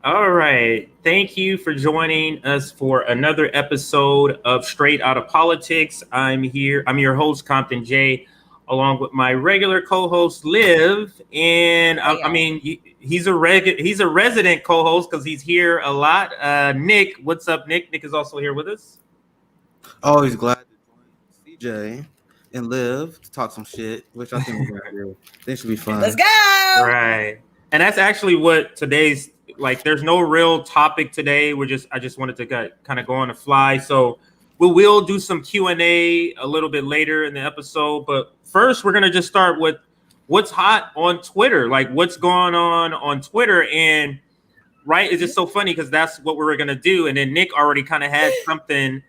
All right. Thank you for joining us for another episode of Straight Out of Politics. I'm here. I'm your host, Compton J, along with my regular co-host, Liv. And I Hey mean, y'all. he's a resident co-host because he's here a lot. Nick, what's up, Nick? Nick is also here with us. Always glad to join CJ and Liv to talk some shit, which I think we're gonna do. I think should be Let's fun. go. Right. And that's actually what today's like. There's no real topic today. I just wanted to kind of go on the fly. So we will do some Q&A a little bit later in the episode. But first, we're going to just start with what's hot on Twitter. Like what's going on Twitter. And right, it's just so funny because that's what we were going to do. And then Nick already kind of had something,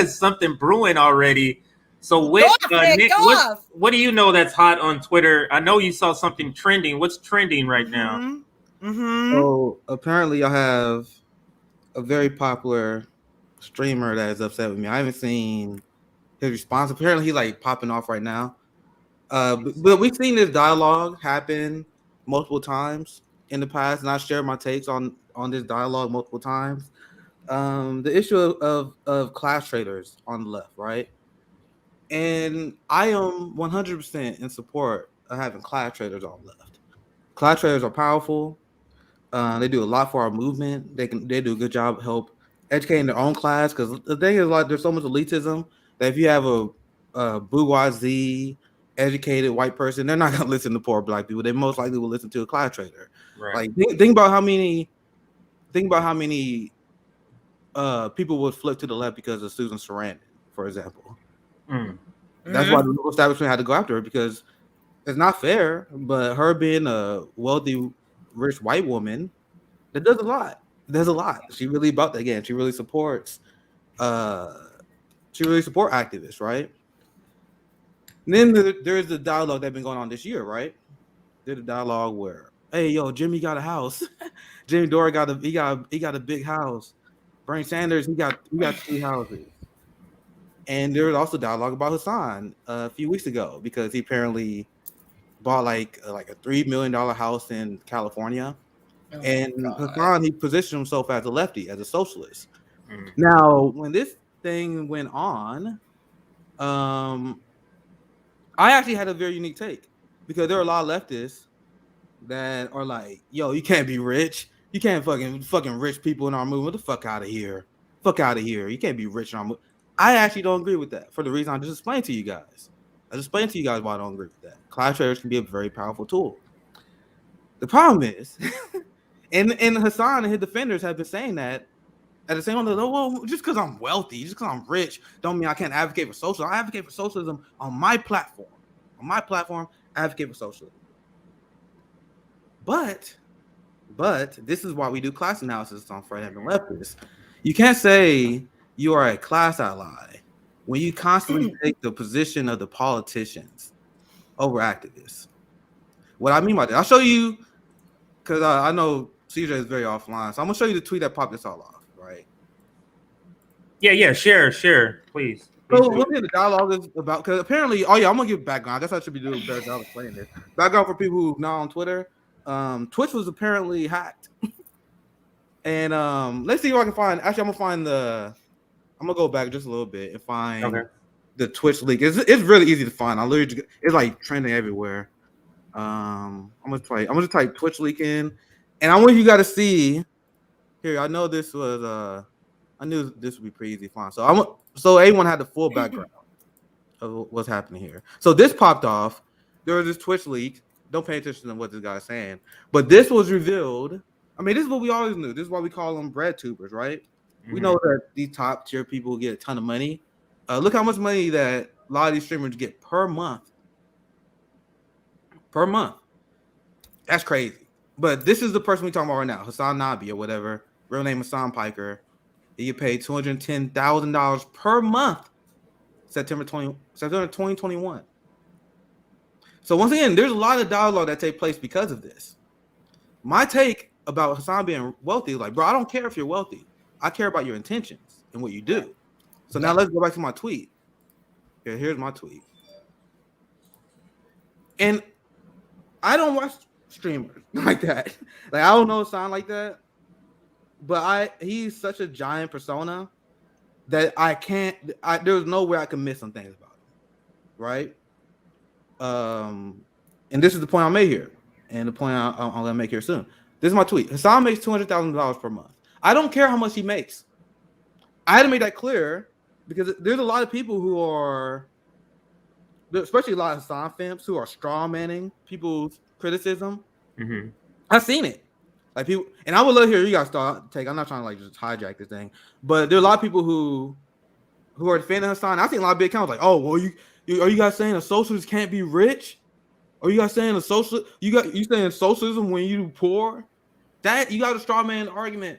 something brewing already. So, Go with off, Nick. Go Nick, off. what do you know that's hot on Twitter? I know you saw something trending. What's trending right now? Mm-hmm. Mm-hmm. So apparently, I have a very popular streamer that is upset with me. I haven't seen his response. Apparently, he's like popping off right now. But we've seen this dialogue happen multiple times in the past, and I shared my takes on this dialogue multiple times. The issue of class traders on the left, right? And I am 100% in support of having class traders on the left. Class traders are powerful. They do a lot for our movement. They do a good job help educating their own class. Because the thing is, like, there's so much elitism that if you have a bourgeoisie educated white person, they're not gonna listen to poor black people. They most likely will listen to a class trader. Right. Like think about how many people would flip to the left because of Susan Sarandon, for example. Mm. That's why the local establishment had to go after her because it's not fair. But her being a wealthy, rich white woman, that does a lot. There's a lot. She really about that again. She really supports. Uh, she really support activists, right? And then there's the dialogue that's been going on this year, right? There's a dialogue where, hey, yo, Jimmy got a house. Jimmy Dore got a big house. Bernie Sanders, he got 3 houses. And there was also dialogue about Hassan a few weeks ago because he apparently bought like a $3 million house in California. Oh my And God. Hassan, he positioned himself as a lefty, as a socialist. Mm. Now, when this thing went on, I actually had a very unique take because there are a lot of leftists that are like, "Yo, you can't be rich. You can't fucking rich people in our movement. Get the fuck out of here. Fuck out of here. You can't be rich in our movement." I actually don't agree with that for the reason I just explained to you guys. I just explained to you guys why I don't agree with that. Class traders can be a very powerful tool. The problem is, and Hassan and his defenders have been saying that at the same time. Well, just because I'm wealthy, just because I'm rich, don't mean I can't advocate for socialism. I advocate for socialism on my platform. On my platform, I advocate for socialism. But this is why we do class analysis on Friday and leftists. You can't say you are a class ally when you constantly take the position of the politicians over activists. What I mean by that, I'll show you because I know CJ is very offline, so I'm gonna show you the tweet that popped this all off, right? Yeah. Share. Please So do. what the dialogue is about? Because apparently, oh yeah, I'm gonna give background. That's how I should be doing a better job explaining this. Background for people who not on Twitter. Twitch was apparently hacked, and let's see if I can find. Actually, I'm gonna find the. I'm gonna go back just a little bit and Okay. find the Twitch link. It's really easy to find. I literally it's like trending everywhere. I'm gonna type Twitch leak in, and I want you guys to see here. I know this was I knew this would be pretty easy to find. So everyone had the full background of what's happening here. So this popped off. There was this Twitch leak. Don't pay attention to what this guy's saying, but this was revealed. I mean, this is what we always knew. This is why we call them bread tubers, right? We know that these top tier people get a ton of money. Look how much money that a lot of these streamers get per month. Per month. That's crazy. But this is the person we talking about right now, Hassan Nabi or whatever. Real name Hassan Piker. He get paid $210,000 per month. September 2021. So once again, there's a lot of dialogue that take place because of this. My take about Hassan being wealthy is like, bro, I don't care if you're wealthy. I care about your intentions and what you do. So now let's go back to my tweet. Here's my tweet. And I don't watch streamers like that. Like I don't know a sign like that, but he's such a giant persona that there's no way I can miss some things about him, right? And this is the point I'll make here, and the point I'm gonna make here soon. This is my tweet. Hassan makes $200,000 per month. I don't care how much he makes. I had to make that clear because there's a lot of people who are, especially a lot of Hassan fans, who are straw manning people's criticism. Mm-hmm. I've seen it. Like people, and I would love to hear you guys take. I'm not trying to like just hijack this thing, but there are a lot of people who are defending Hassan. I've seen a lot of big accounts like, oh, well, are you guys saying a socialist can't be rich? Are you guys saying you saying socialism when you poor? That you got a straw man argument.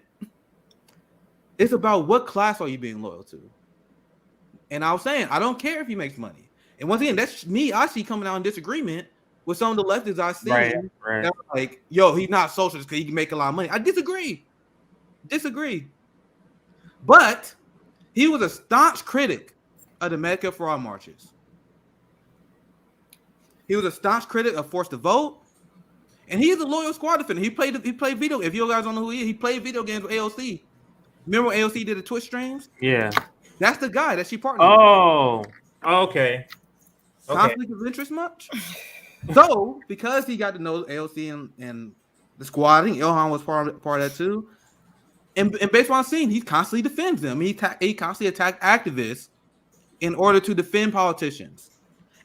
It's about what class are you being loyal to. And I was saying, I don't care if he makes money. And once again, that's me actually coming out in disagreement with some of the leftists I see. Right. Like, yo, he's not socialist because he can make a lot of money. I disagree. But he was a staunch critic of the Medicare for All marches. He was a staunch critic of forced to vote. And he's a loyal squad defender. He played video. If you guys don't know who he is, he played video games with AOC. Remember when AOC did the Twitch streams? Yeah. That's the guy that she partnered with. Okay. Conflict of interest much? So, because he got to know AOC and the squad, I think Ilhan was part of that too. And based on seeing, he constantly defends them. He constantly attacked activists in order to defend politicians.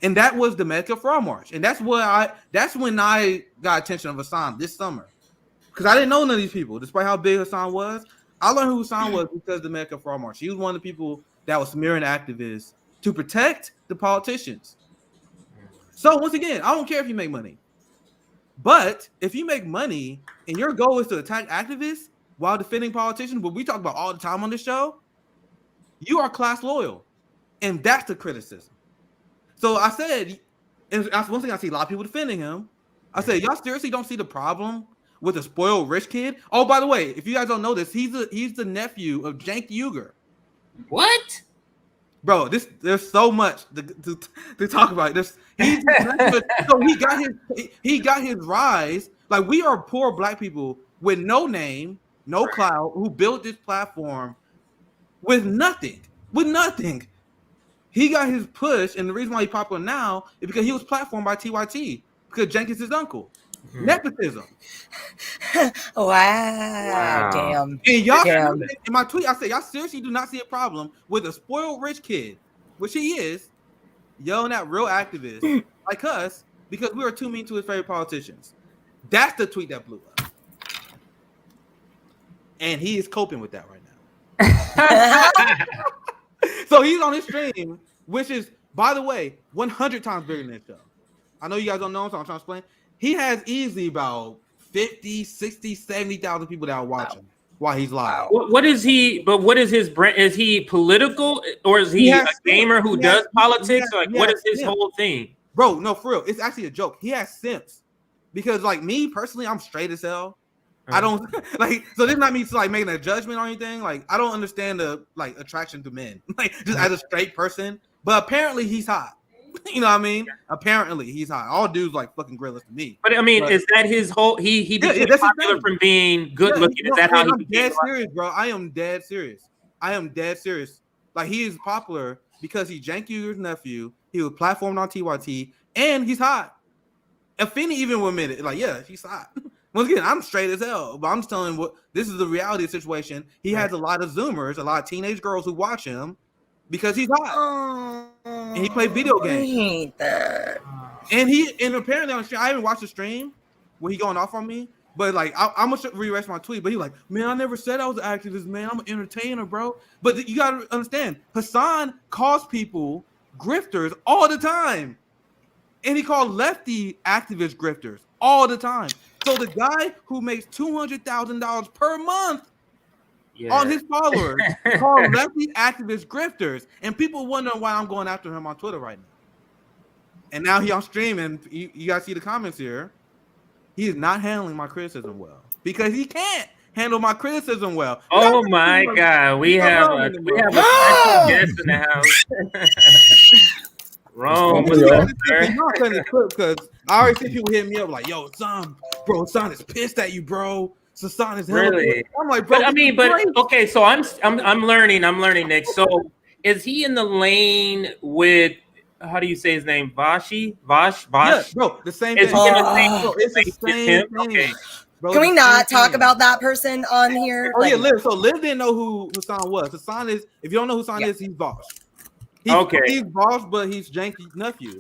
And that was the Medicare for All march. And that's when I got attention of Hassan this summer. Because I didn't know none of these people, despite how big Hassan was. I learned who Hassan was because of the Medicare for All march. He was one of the people that was smearing activists to protect the politicians. So once again, I don't care if you make money. But if you make money and your goal is to attack activists while defending politicians, what we talk about all the time on this show, you are class loyal. And that's the criticism. So I said, and that's one thing I see a lot of people defending him. I said, y'all seriously don't see the problem with a spoiled rich kid? Oh, by the way, if you guys don't know this, he's the nephew of Cenk Uygur. What? Bro, there's so much to talk about. So he got his rise. Like, we are poor black people with no name, no clout, who built this platform with nothing. He got his push, and the reason why he's popular now is because he was platformed by TYT, because Jenkins is his uncle. Mm-hmm. Nepotism. Wow. Damn. And y'all, in my tweet, I said, y'all seriously do not see a problem with a spoiled rich kid, which he is, yelling at real activists like us because we were too mean to his favorite politicians. That's the tweet that blew up. And he is coping with that right now. So he's on his stream, which is, by the way, 100 times bigger than this show. I know you guys don't know, so I'm trying to explain. He has easily about 50, 60, 70,000 people that are watching while he's live. What is he? But what is his brand? Is he political, or is he a gamer who does politics? What is his whole thing? Bro, no, for real. It's actually a joke. He has simps. Because, like, me, personally, I'm straight as hell. I don't like, so this is not me like making a judgment or anything. Like, I don't understand the like attraction to men, like just as a straight person. But apparently he's hot. You know what I mean? Apparently he's hot. All dudes like fucking gorillas to me. But I mean, is that his whole? He became popular from being good looking. Is that how he became? Dead serious, bro. I am dead serious. Like, he is popular because he's Cenk Uygur's nephew. He was platformed on TYT, and he's hot. Afeni even will admit it. Like, yeah, he's hot. Once again, I'm straight as hell, but I'm just telling what this is the reality of the situation. He has a lot of Zoomers, a lot of teenage girls who watch him because he's hot. And he plays video games. I hate that. And apparently on the stream, I haven't watched the stream where he going off on me, but like I'm gonna re-erase my tweet. But he's like, man, I never said I was an activist, man. I'm an entertainer, bro. But you gotta understand, Hassan calls people grifters all the time. And he called Lefty activist grifters all the time. So the guy who makes $200,000 per month on his followers called Lefty activist grifters. And people wondering why I'm going after him on Twitter right now. And now he on stream, and you guys see the comments here. He is not handling my criticism well because he can't handle my criticism well. Oh my God, we have a special guest in the house. Rome, What's what's up, up, sir? You're not cutting the clip because I already see people hitting me up like, "Yo, son, bro, son is pissed at you, bro. So son is hella Really? pissed." I'm like, bro, But I this mean, is but great. okay, so I'm learning, Nick. So is he in the lane with how do you say his name? Yeah, Vash? bro, the same Is thing. he in the same Bro, it's the lane as same him? thing. Okay. Bro, Can we the not same talk thing. about that person on here? Oh yeah, Liv. So Liv didn't know who Hassan was. Hassan is, if you don't know who Hassan Yeah. is, he's Boss. Okay. He's Boss, but he's Janky nephew.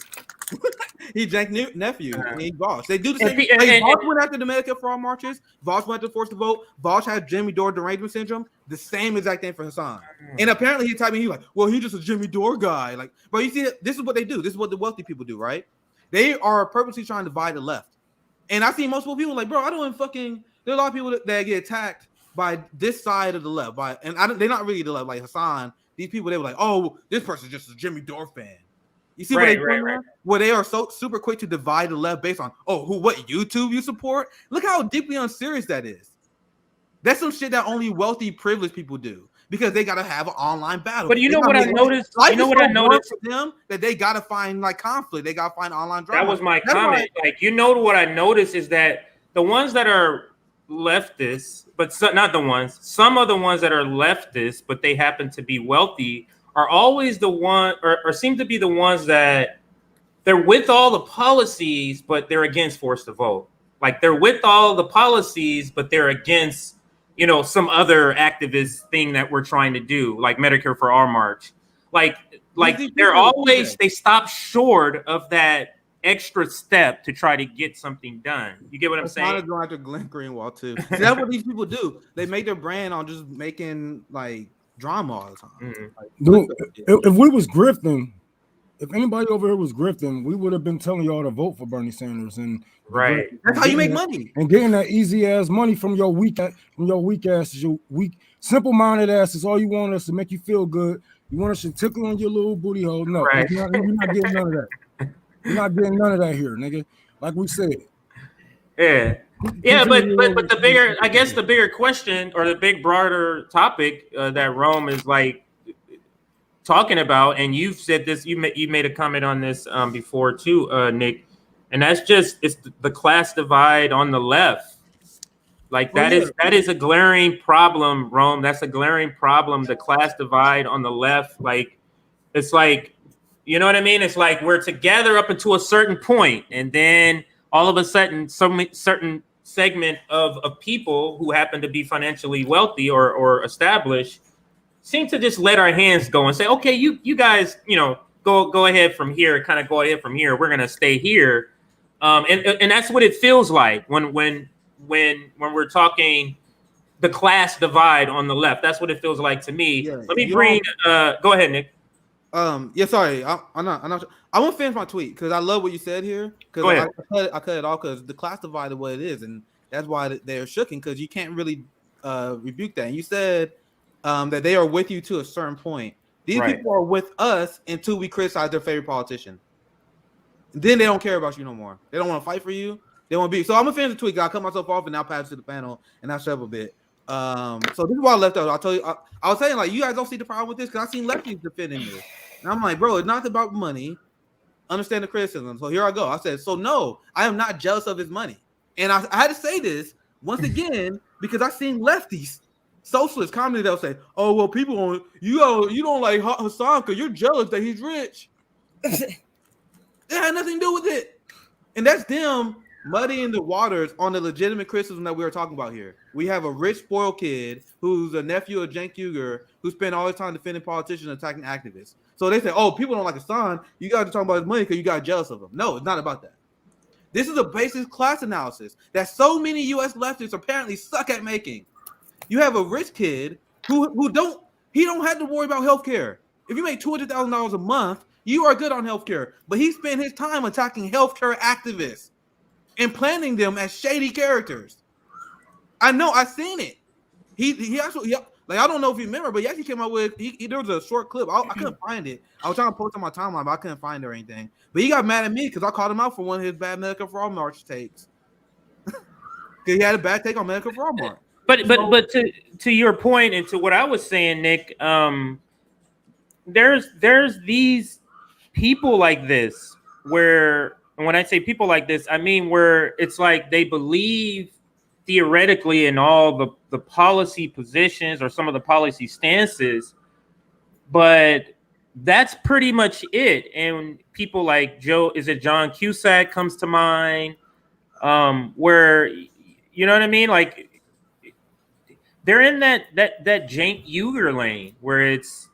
He's Jank nephew. He's Boss. They do the same. Boss went after the Medicare for all marches. Boss went to force the vote. Boss had Jimmy Dore derangement syndrome. The same exact thing for Hassan. And apparently he's typing. He's like, well, he's just a Jimmy Dore guy. Like, but you see, this is what they do. This is what the wealthy people do, right? They are purposely trying to divide the left. And I see multiple people like, bro, I don't fucking. There are a lot of people that get attacked by this side of the left. They're not really the left, like Hassan. These people, they were like, oh, this person's just a Jimmy Dore fan. You see what they do? Right. Where they are so super quick to divide the left based on, what YouTube you support? Look how deeply unserious that is. That's some shit that only wealthy, privileged people do because they gotta have an online battle. But you know what I noticed? You know what I noticed for them that they gotta find like conflict. They gotta find online drama. That was my comment. Like, you know what I noticed is that the ones that are leftists, but not the ones. Some of the ones that are leftists, but they happen to be wealthy, are always the one, or seem to be the ones that they're with all the policies, but they're against forced to vote. Like they're with all the policies, but they're against, some other activist thing that we're trying to do, like Medicare for All march. Like they're always, they stop short of that extra step to try to get something done. You get what I'm saying? I'm going after Glenn Greenwald too. See, that's what these people do. They make their brand on just making like drama all the time. Mm-hmm. Dude, if we was grifting, if anybody over here was grifting, we would have been telling y'all to vote for Bernie Sanders and right. That's how you make money and getting that easy ass money from your weak simple-minded asses. All you want us to make you feel good. You want us to tickle on your little booty hole. No, right. You're not getting none of that. You're not getting none of that here, nigga. Like we said. Yeah, but the bigger question or the big broader topic that Rome is like talking about, and you've said this, you made a comment on this before too, Nick, and that's just it's the class divide on the left. Like that is a glaring problem, Rome. That's a glaring problem. The class divide on the left, like it's like, you know what I mean? It's like we're together up until a certain point, and then all of a sudden, some certain segment of people who happen to be financially wealthy or established seem to just let our hands go and say, okay, you guys, go ahead from here, kind of go ahead from here. We're gonna stay here, and that's what it feels like when we're talking the class divide on the left. That's what it feels like to me. Yeah, let me bring. Go ahead, Nick. Sorry, I'm not. I won't finish my tweet because I love what you said here. Because I cut it off because the class divide is what it is, and that's why they're shooking because you can't really rebuke that. And you said that they are with you to a certain point. These people are with us until we criticize their favorite politician. Then they don't care about you no more. They don't want to fight for you. They want to be. So I'm gonna finish the tweet. I'll cut myself off and now pass to the panel and I'll shut up a bit. So this is why I left out. I'll tell you. I was saying like you guys don't see the problem with this because I seen lefties defending this, and I'm like, bro, it's not about money. Understand the criticism. So here I go. I said, so no, I am not jealous of his money, and I had to say this once again because I seen lefties, socialists, communists that'll say, oh well, people don't you don't like Hassan because you're jealous that he's rich. It had nothing to do with it, and that's them muddying the waters on the legitimate criticism that we were talking about here. We have a rich, spoiled kid who's a nephew of Cenk Uygur who spent all his time defending politicians and attacking activists. So they say, oh, people don't like Hassan. You got to talk about his money because you got jealous of him. No, it's not about that. This is a basic class analysis that so many U.S. leftists apparently suck at making. You have a rich kid who don't have to worry about healthcare. If you make $200,000 a month, you are good on healthcare. But he spent his time attacking healthcare activists and planting them as shady characters. I know, I've seen it. He actually, like, I don't know if you remember, but he actually came out with, there was a short clip. I couldn't find it. I was trying to post on my timeline, but I couldn't find it or anything. But he got mad at me because I called him out for one of his bad Medicare for All march takes. Because he had a bad take on Medicare for All march. But to your point and to what I was saying, Nick, there's these people like this, where when I say people like this, I mean where it's like they believe theoretically in all the policy positions or some of the policy stances, but that's pretty much it. And people like John Cusack comes to mind, where, you know what I mean? Like, they're in that Cenk Uygur lane where it's,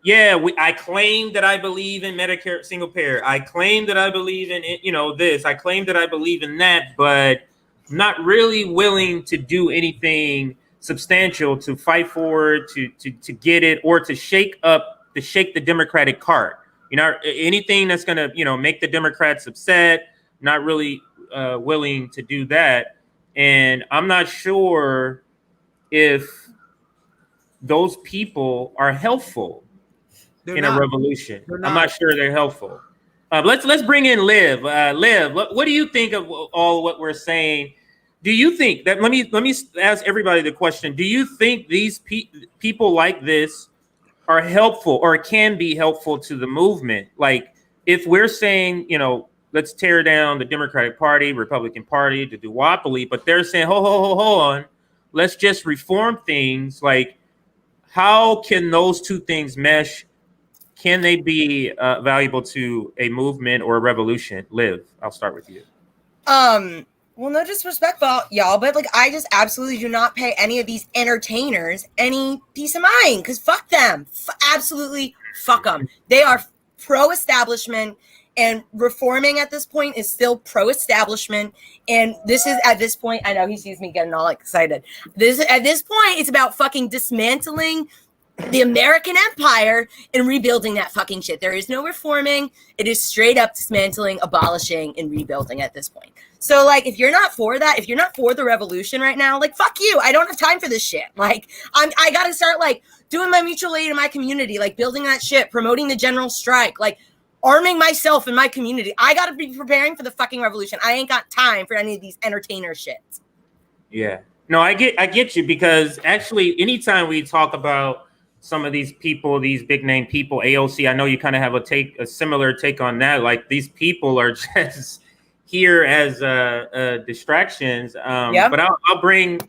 I claim that I believe in Medicare single payer. I claim that I believe in this. I claim that I believe in that, but I'm not really willing to do anything substantial to fight for it, to get it, or to shake the Democratic cart. Anything that's gonna make the Democrats upset. Not really willing to do that, and I'm not sure if those people are helpful in a revolution. I'm not sure they're helpful. Let's bring in Liv. Liv, what do you think of all what we're saying? Do you think that? Let me ask everybody the question. Do you think these people like this are helpful or can be helpful to the movement? Like, if we're saying, let's tear down the Democratic Party, Republican Party, the duopoly, but they're saying, hold on, let's just reform things. Like, how can those two things mesh? Can they be valuable to a movement or a revolution? Liv, I'll start with you. Well, no disrespect, y'all, but like, I just absolutely do not pay any of these entertainers any peace of mind, because fuck them. Absolutely fuck them. They are pro-establishment, and reforming at this point is still pro-establishment. And this is, at this point, I know he sees me getting all excited. At this point, it's about fucking dismantling the American empire and rebuilding that fucking shit. There is no reforming. It is straight up dismantling, abolishing, and rebuilding at this point. So, like, if you're not for that, if you're not for the revolution right now, like, fuck you. I don't have time for this shit. Like, I gotta start, like, doing my mutual aid in my community, like, building that shit, promoting the general strike, like, arming myself in my community. I gotta be preparing for the fucking revolution. I ain't got time for any of these entertainer shits. Yeah. No, I get you, because actually, anytime we talk about some of these people, these big name people, AOC, I know you kind of have a similar take on that. Like, these people are just here as distractions. But I'll bring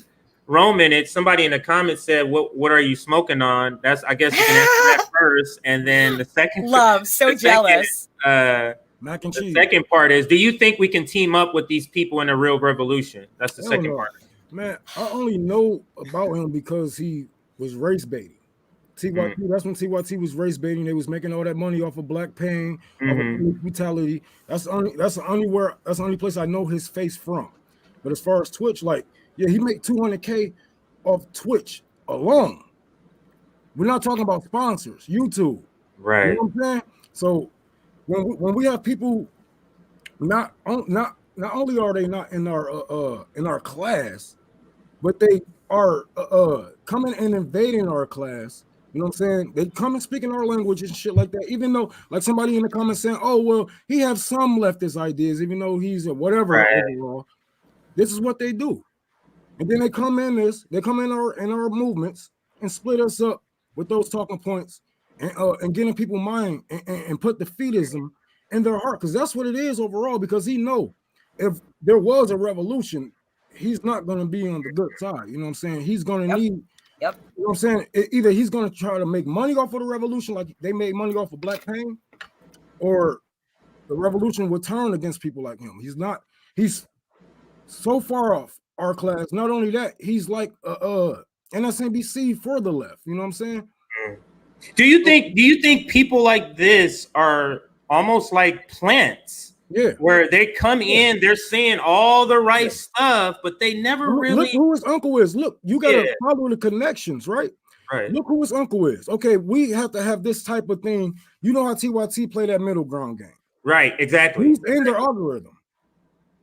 Roman. It's somebody in the comments said, "What are you smoking on?" That's, I guess you can answer that first, and then the second. Jealous. Mac and cheese. The second part is, do you think we can team up with these people in a real revolution? That's the second part. Man, I only know about him because he was race baiting. TYT, that's when TYT was race baiting. They was making all that money off of black pain, off of brutality. That's the only place I know his face from. But as far as Twitch, like, yeah, he make $200K off Twitch alone. We're not talking about sponsors, YouTube. Right. You know what I'm saying? So when we have people not only are they not in our class, but they are coming and invading our class. You know what I'm saying? They come and speak in our language and shit like that. Even though, like, somebody in the comments saying, "Oh, well, he has some leftist ideas, even though he's a whatever." Right. Overall, this is what they do, and then they come in our movements and split us up with those talking points and get in people's mind and put defeatism in their heart, because that's what it is overall. Because he know if there was a revolution, he's not going to be on the good side. You know what I'm saying? He's going to need. Yep. You know what I'm saying? Either he's going to try to make money off of the revolution, like they made money off of black pain, or the revolution will turn against people like him. He's so far off our class. Not only that, he's like MSNBC for the left. You know what I'm saying? Do you think people like this are almost like plants? Yeah. Where they come in, they're saying all the right stuff, but they never really. Look who his uncle is. Look, you got to follow the connections, right? Right. Look who his uncle is. Okay, we have to have this type of thing. You know how TYT play that middle ground game. Right, exactly. He's in their algorithm.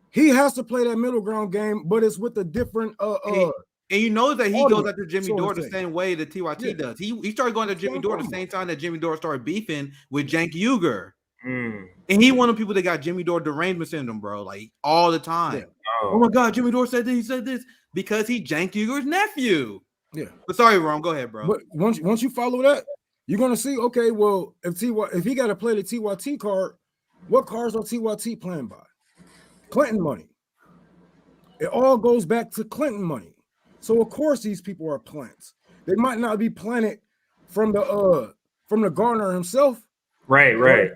He has to play that middle ground game, but it's with a different and you know that he goes after Jimmy Dore the say. same way that TYT does. He started going to Jimmy Dore the same time that Jimmy Dore started beefing with Cenk Uygur. And he one of the people that got Jimmy Dore derangement syndrome, bro, like all the time. Yeah. Oh my God, Jimmy Dore said this, he said this because he Cenk Uygur's nephew. Yeah. But sorry, Ron, go ahead, bro. But once you follow that, you're gonna see, okay, well, if he got to play the TYT card, what cards are TYT playing by? Clinton money. It all goes back to Clinton money. So of course these people are plants. They might not be planted from the gardener himself, Right.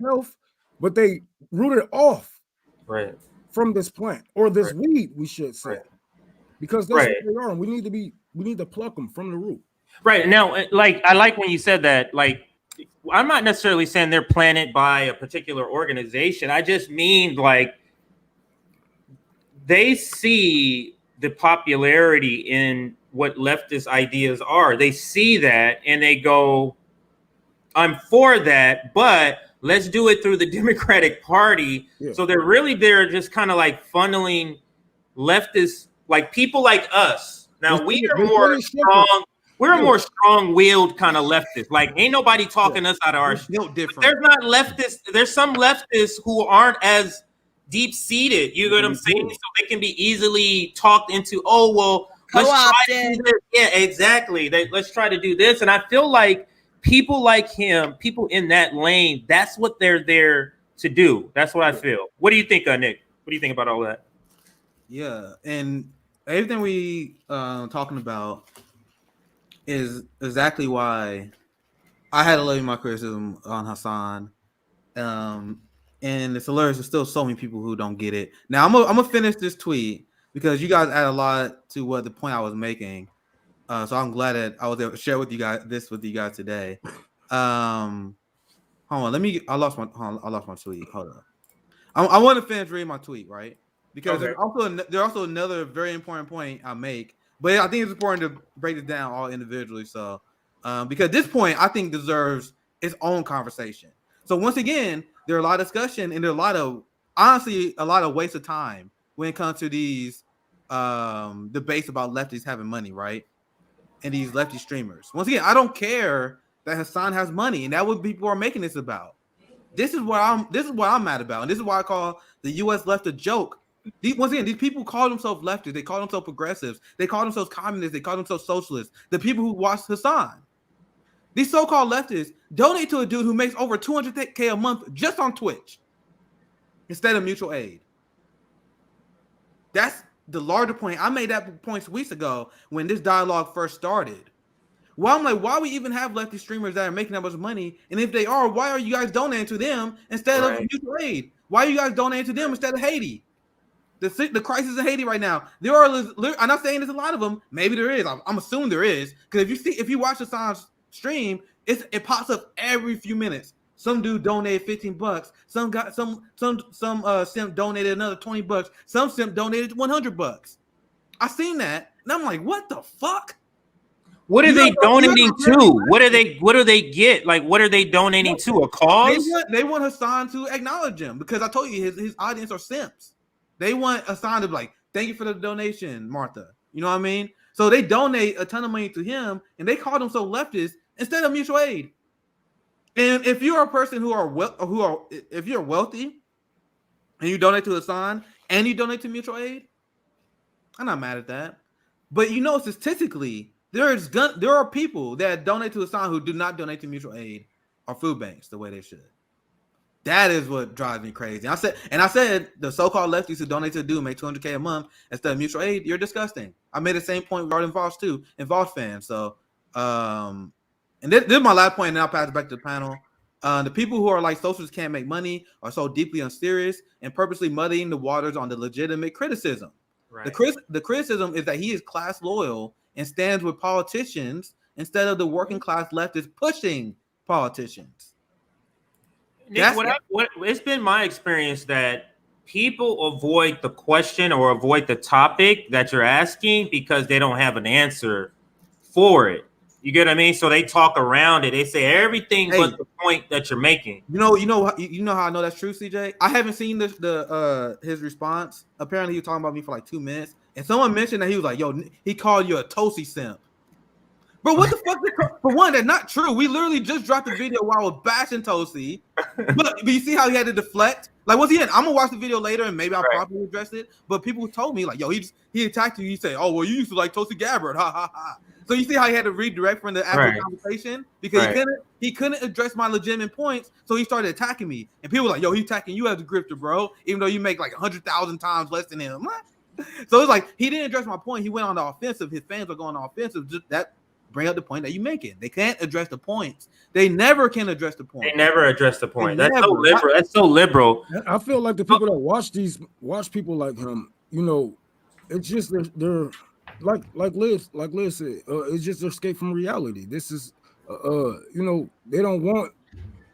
but they rooted off from this plant or this weed, we should say, because that's what they are. And we need to pluck them from the root. Right. Now, like, I like when you said that, like, I'm not necessarily saying they're planted by a particular organization. I just mean, like, they see the popularity in what leftist ideas are. They see that and they go, I'm for that, but let's do it through the Democratic Party. Yeah. So they're just kind of like funneling leftists, like people like us. Now we are more strong. We're a more strong-willed kind of leftist. Like, ain't nobody talking us out of our shit. Different. There's not leftists. There's some leftists who aren't as deep-seated. You know what I'm saying? So they can be easily talked into. Oh well, let's try to do this. Yeah, exactly. Let's try to do this. And I feel like people like him, people in that lane, that's what they're there to do. That's what I feel. What do you think, Nick? What do you think about all that? Yeah, and everything we talking about is exactly why I had to levy my criticism on Hassan. And it's hilarious. There's still so many people who don't get it. Now I'm gonna finish this tweet because you guys add a lot to what the point I was making. So I'm glad that I was able to share with you guys today. Hold on, I lost my tweet. Hold on. I want to finish reading my tweet, right? Because there's also another very important point I make. But I think it's important to break it down all individually. So, because this point I think deserves its own conversation. So once again, there are a lot of discussion and there are a lot of waste of time when it comes to these debates about lefties having money, right? And these lefty streamers. Once again, I don't care that Hassan has money, and that what people are making this about. This is what I'm mad about, and this is why I call the U.S. left a joke. Once again, these people call themselves leftists. They call themselves progressives. They call themselves communists. They call themselves socialists. The people who watch Hassan. These so-called leftists donate to a dude who makes over $200K a month just on Twitch instead of mutual aid. That's the larger point. I made that point weeks ago when this dialogue first started. Well, I'm like, why we even have lefty streamers that are making that much money? And if they are, why are you guys donating to them instead of mutual aid? Why are you guys donating to them instead of Haiti? The crisis in Haiti right now. There are. I'm not saying there's a lot of them. Maybe there is. I'm assuming there is. Because if you watch Hassan's stream, it pops up every few minutes. Some dude donated $15. Some simp donated another $20. Some simp donated $100. I seen that, and I'm like, what the fuck? What are they donating to? What do they get? Like, what are they donating to? A cause? They want Hassan to acknowledge him because I told you his audience are simps. They want Hassan to be like, thank you for the donation, Martha. You know what I mean? So they donate a ton of money to him, and they call themselves leftists instead of mutual aid. And if you're a person if you're wealthy, and you donate to Hassan and you donate to mutual aid, I'm not mad at that. But you know, statistically, there are people that donate to Hassan who do not donate to mutual aid or food banks the way they should. That is what drives me crazy. I said the so-called lefties who donate to the dude make $200K a month instead of mutual aid. You're disgusting. I made the same point regarding Voss too, and Voss fans. So, and this is my last point, and then I'll pass it back to the panel. The people who are like socialists can't make money are so deeply unserious and purposely muddying the waters on the legitimate criticism. Right. The criticism is that he is class loyal and stands with politicians instead of the working class leftists pushing politicians. Nick, it's been my experience that people avoid the question or avoid the topic that you're asking because they don't have an answer for it. You get what I mean? So they talk around it. They say everything but the point that you're making. You know how I know that's true, CJ? I haven't seen his response. Apparently, he was talking about me for like 2 minutes, and someone mentioned that he was like, "Yo, he called you a Tosi simp." But what the fuck? For one, that's not true. We literally just dropped the video while I was bashing Tosi. But you see how he had to deflect? Like, once again, I'm gonna watch the video later and maybe I'll probably address it. But people told me, like, yo, he attacked you. He said, "Oh, well, you used to like Tosi Gabbard." Ha ha ha. So you see how he had to redirect from the actual Right. conversation because Right. he couldn't address my legitimate points, so he started attacking me. And people were like, "Yo, he's attacking you as a grifter, bro. Even though you make like 100,000 times less than him." So it's like he didn't address my point. He went on the offensive. His fans are going on offensive. Just that bring up the point that you making. They can't address the points. They never can address the point. They never address the point. They That's so never. liberal. That's so liberal. I feel like the people that watch people like him, you know, it's just they're like Liz said, it's just their escape from reality. This is you know, they don't want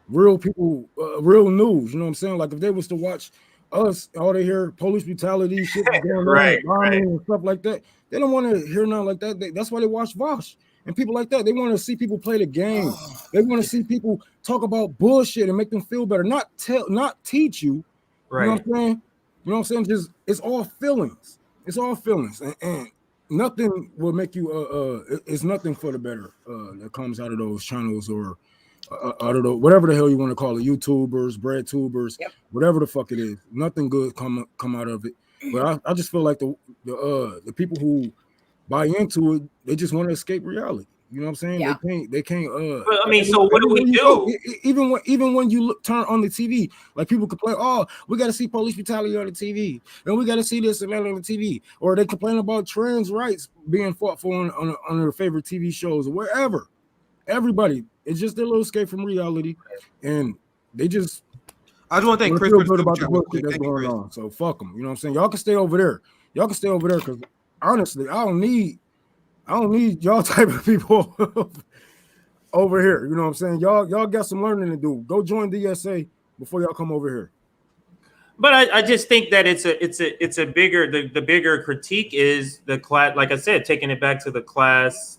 real people, real news. You know what I'm saying? Like if they was to watch us, all they hear police brutality, shit going Right, on, and stuff like that. They don't want to hear nothing like that. That's why they watch Vosh and people like that. They want to see people play the game. They want to see people talk about bullshit and make them feel better, not teach you. Right. You know what I'm saying? You know what I'm saying? Just it's all feelings. It's all feelings, and nothing will make you. It's nothing for the better that comes out of those channels or out of the whatever the hell you want to call it, YouTubers, bread tubers, whatever the fuck it is. Nothing good come out of it. But I just feel like the people who buy into it, they just want to escape reality. You know what I'm saying? Yeah. They can't. I mean, so what do we do? Even when you turn on the TV, like people complain, oh, we got to see police brutality on the TV, and we got to see this and that on the TV, or they complain about trans rights being fought for on their favorite TV shows or wherever. Everybody, it's just their little escape from reality, and they just. I just want to thank Chris feel good about the bullshit that's going on. So fuck them. You know what I'm saying? Y'all can stay over there. Y'all can stay over there because honestly, I don't need y'all type of people over here. You know what I'm saying? Y'all got some learning to do. Go join DSA before y'all come over here. But I just think that it's a bigger the bigger critique is the class. Like I said, taking it back to the class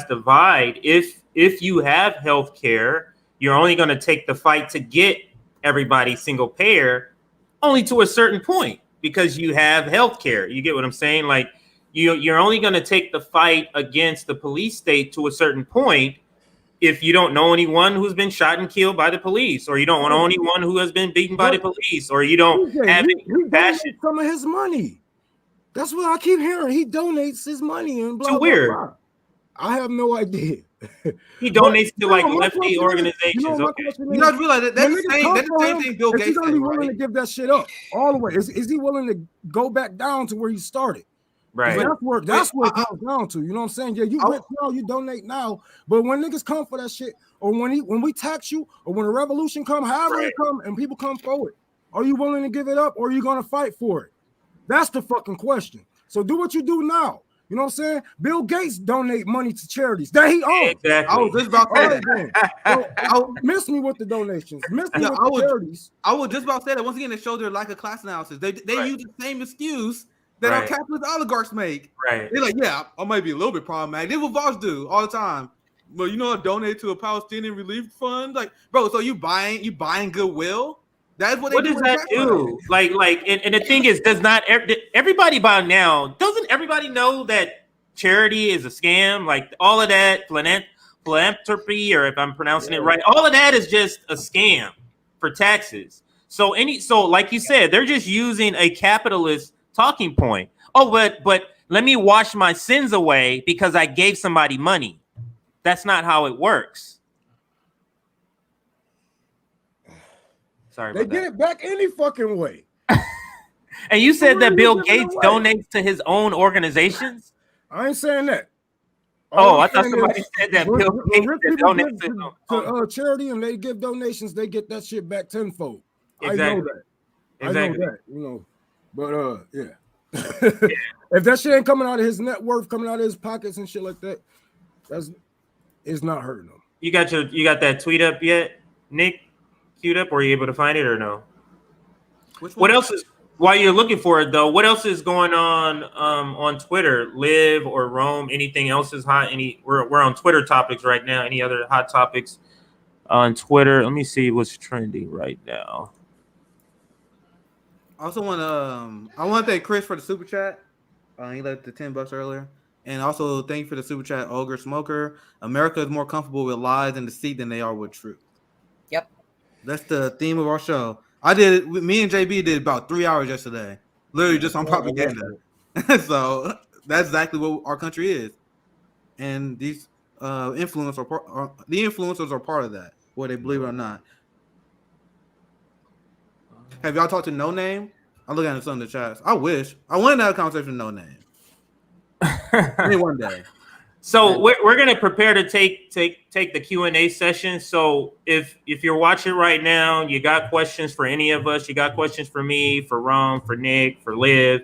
divide. If you have health care, you're only going to take the fight to get everybody single payer only to a certain point because you have health care. You get what I'm saying? Like you're only going to take the fight against the police state to a certain point if you don't know anyone who's been shot and killed by the police, or you don't know anyone who has been beaten by the police, or you don't have any compassion. Some of his money. That's what I keep hearing. He donates his money and blah, Too weird. Blah, blah. I have no idea. He donates to like lefty organizations. You know, realize that's the same thing Bill Gates He's gonna be willing right? to give that shit up all the way. Is he willing to go back down to where he started? Right. That's where it comes down to. You know what I'm saying? Yeah, you rich now, you donate now, but when niggas come for that shit, or when we tax you, or when a revolution come, however it come, and people come forward, are you willing to give it up, or are you gonna fight for it? That's the fucking question. So do what you do now. You know what I'm saying? Bill Gates donate money to charities that he owns. Exactly. I was just about to say that. So, miss me with the donations. Miss me with the charities. I was just about to say that. Once again, it shows their lack of class analysis. They use the same excuse that our capitalist oligarchs make. Right. They're like, yeah, I might be a little bit problematic. This is what Vosh do all the time. But you know, I donate to a Palestinian relief fund. Like, bro, so you buying goodwill? That's what they do. What does that do? Like, and the thing is, everybody by now, doesn't everybody know that charity is a scam? Like all of that philanthropy, or if I'm pronouncing it right, all of that is just a scam for taxes. So like you said, they're just using a capitalist talking point. Oh, but let me wash my sins away because I gave somebody money. That's not how it works. Sorry about that. They get it back any fucking way. And you said that Bill Gates donates to his own organizations? I ain't saying that. I thought somebody said that Bill Gates donates to charity and they give donations, they get that shit back tenfold. Exactly. I know that. Exactly. I know that, you know. But yeah. If that shit ain't coming out of his net worth, coming out of his pockets and shit like that, it's not hurting him. You got that tweet up yet, Nick? Queued up, or are you able to find it or no? What else is, while you're looking for it though, what else is going on Twitter? Live or Rome? Anything else is hot? We're on Twitter topics right now. Any other hot topics on Twitter? Let me see what's trending right now. I also want to thank Chris for the super chat. He left the $10 earlier. And also thank you for the super chat, Ogre Smoker. America is more comfortable with lies and deceit than they are with truth. Yep. That's the theme of our show. Me and JB did about 3 hours yesterday, literally just on propaganda. So that's exactly what our country is. and these the influencers are part of that, whether they believe it or not. Have y'all talked to No Name? I'm looking at some of the chats. I wish I wanted to have a conversation with No Name. Maybe one day. So we're gonna prepare to take the Q&A session. So if you're watching right now, you got questions for any of us, you got questions for me, for Ron, for Nick, for Liv,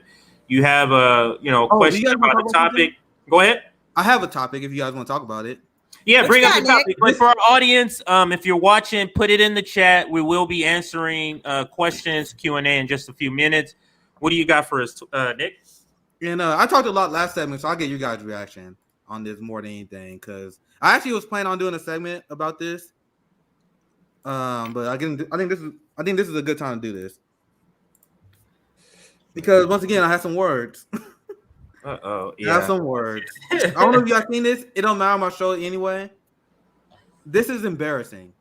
you have a question about the topic. Go ahead. I have a topic if you guys want to talk about it. Yeah, bring up the topic. But for our audience, if you're watching, put it in the chat. We will be answering questions, Q&A in just a few minutes. What do you got for us, Nick? And I talked a lot last segment, so I'll get you guys' reaction on this more than anything, because I actually was planning on doing a segment about this. But I think this is a good time to do this. Because once again, I have some words. Yeah. I have some words. I don't know if you guys seen this. It don't matter on my show anyway. This is embarrassing.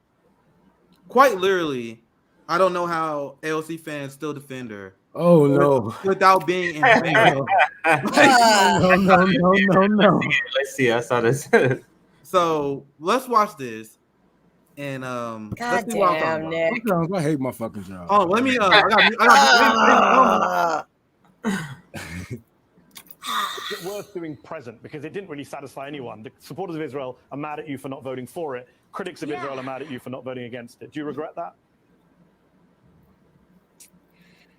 Quite literally, I don't know how AOC fans still defend her. Oh no! Without being embarrassed. No. Let's see. I saw this. So let's watch this, and let's see what I'm talking Nick. about. I hate my fucking job. Oh, let me. Is it worth doing present? Because it didn't really satisfy anyone. The supporters of Israel are mad at you for not voting for it. Critics of Israel are mad at you for not voting against it. Do you regret that?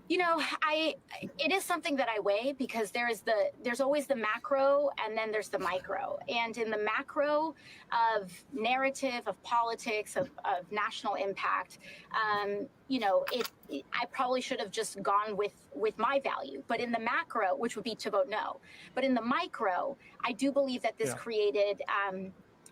You know, it is something that I weigh, because there's always the macro and then there's the micro. And in the macro of narrative, of politics, of national impact, I probably should have just gone with my value. But in the macro, which would be to vote no. But in the micro, I do believe that this created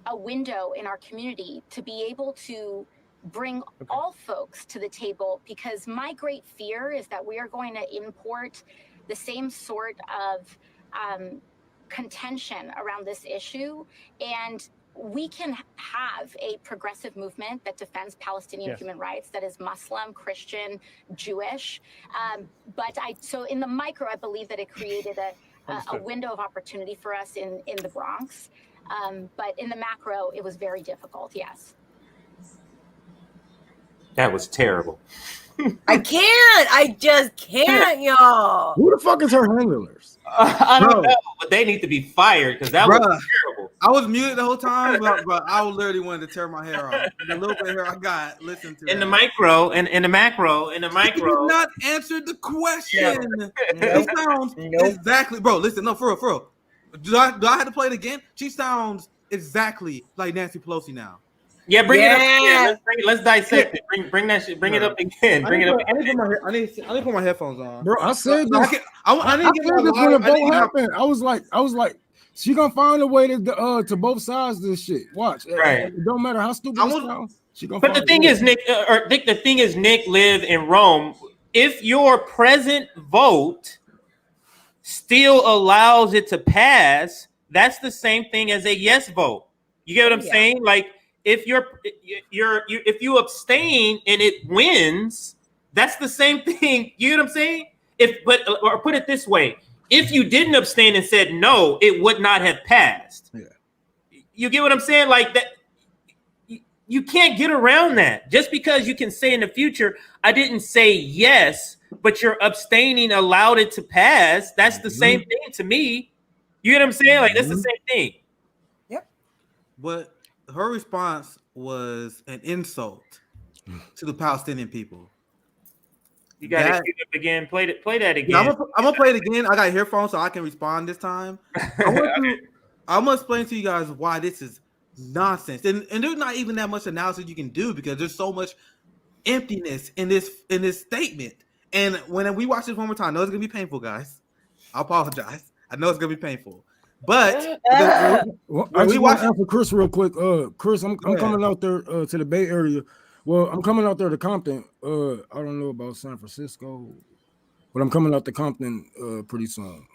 a window in our community to be able to bring all folks to the table, because my great fear is that we are going to import the same sort of contention around this issue, and we can have a progressive movement that defends Palestinian human rights, that is Muslim, Christian, Jewish, so in the micro, I believe that it created a window of opportunity for us in the Bronx, but in the macro, it was very difficult. Yes. That was terrible. I just can't, y'all. Who the fuck is her handlers? I don't know, but they need to be fired, because that was terrible. I was muted the whole time, but I literally wanted to tear my hair off. The little bit of hair I got, listen to in the micro, in the macro. You did not answer the question. It sounds exactly, bro. Listen, no, for real. Do I have to play it again? She sounds exactly like Nancy Pelosi now. Yeah, bring it up again. Let's dissect it. Bring that shit. Bring it up again. I need to put my headphones on. Bro, I said this. I said this when the vote happened. I was like, she gonna find a way to both sides of this shit. Watch. Right. It don't matter how stupid it sounds. She gonna. But the thing is, Nick, Nick, Liv in Rome. If your present vote still allows it to pass, that's the same thing as a yes vote. You get what I'm saying? Like, if if you abstain and it wins, that's the same thing. You know what I'm saying? Or put it this way: if you didn't abstain and said no, it would not have passed. Yeah. You get what I'm saying? Like that, you can't get around that. Just because you can say in the future, I didn't say yes, but your abstaining allowed it to pass. That's the same thing to me. You get what I'm saying? Like that's the same thing. Yep. But her response was an insult to the Palestinian people. You got to it again. Play that again. Yeah, I'm gonna play it again. I got earphones so I can respond this time. I'm gonna explain to you guys why this is nonsense, and there's not even that much analysis you can do, because there's so much emptiness in this statement. And when we watch this one more time, I know it's gonna be painful, guys. I apologize. I know it's gonna be painful. But I just want to answer Chris real quick. Chris, I'm coming out there to the Bay Area. Well, I'm coming out there to Compton. I don't know about San Francisco, but I'm coming out to Compton pretty soon.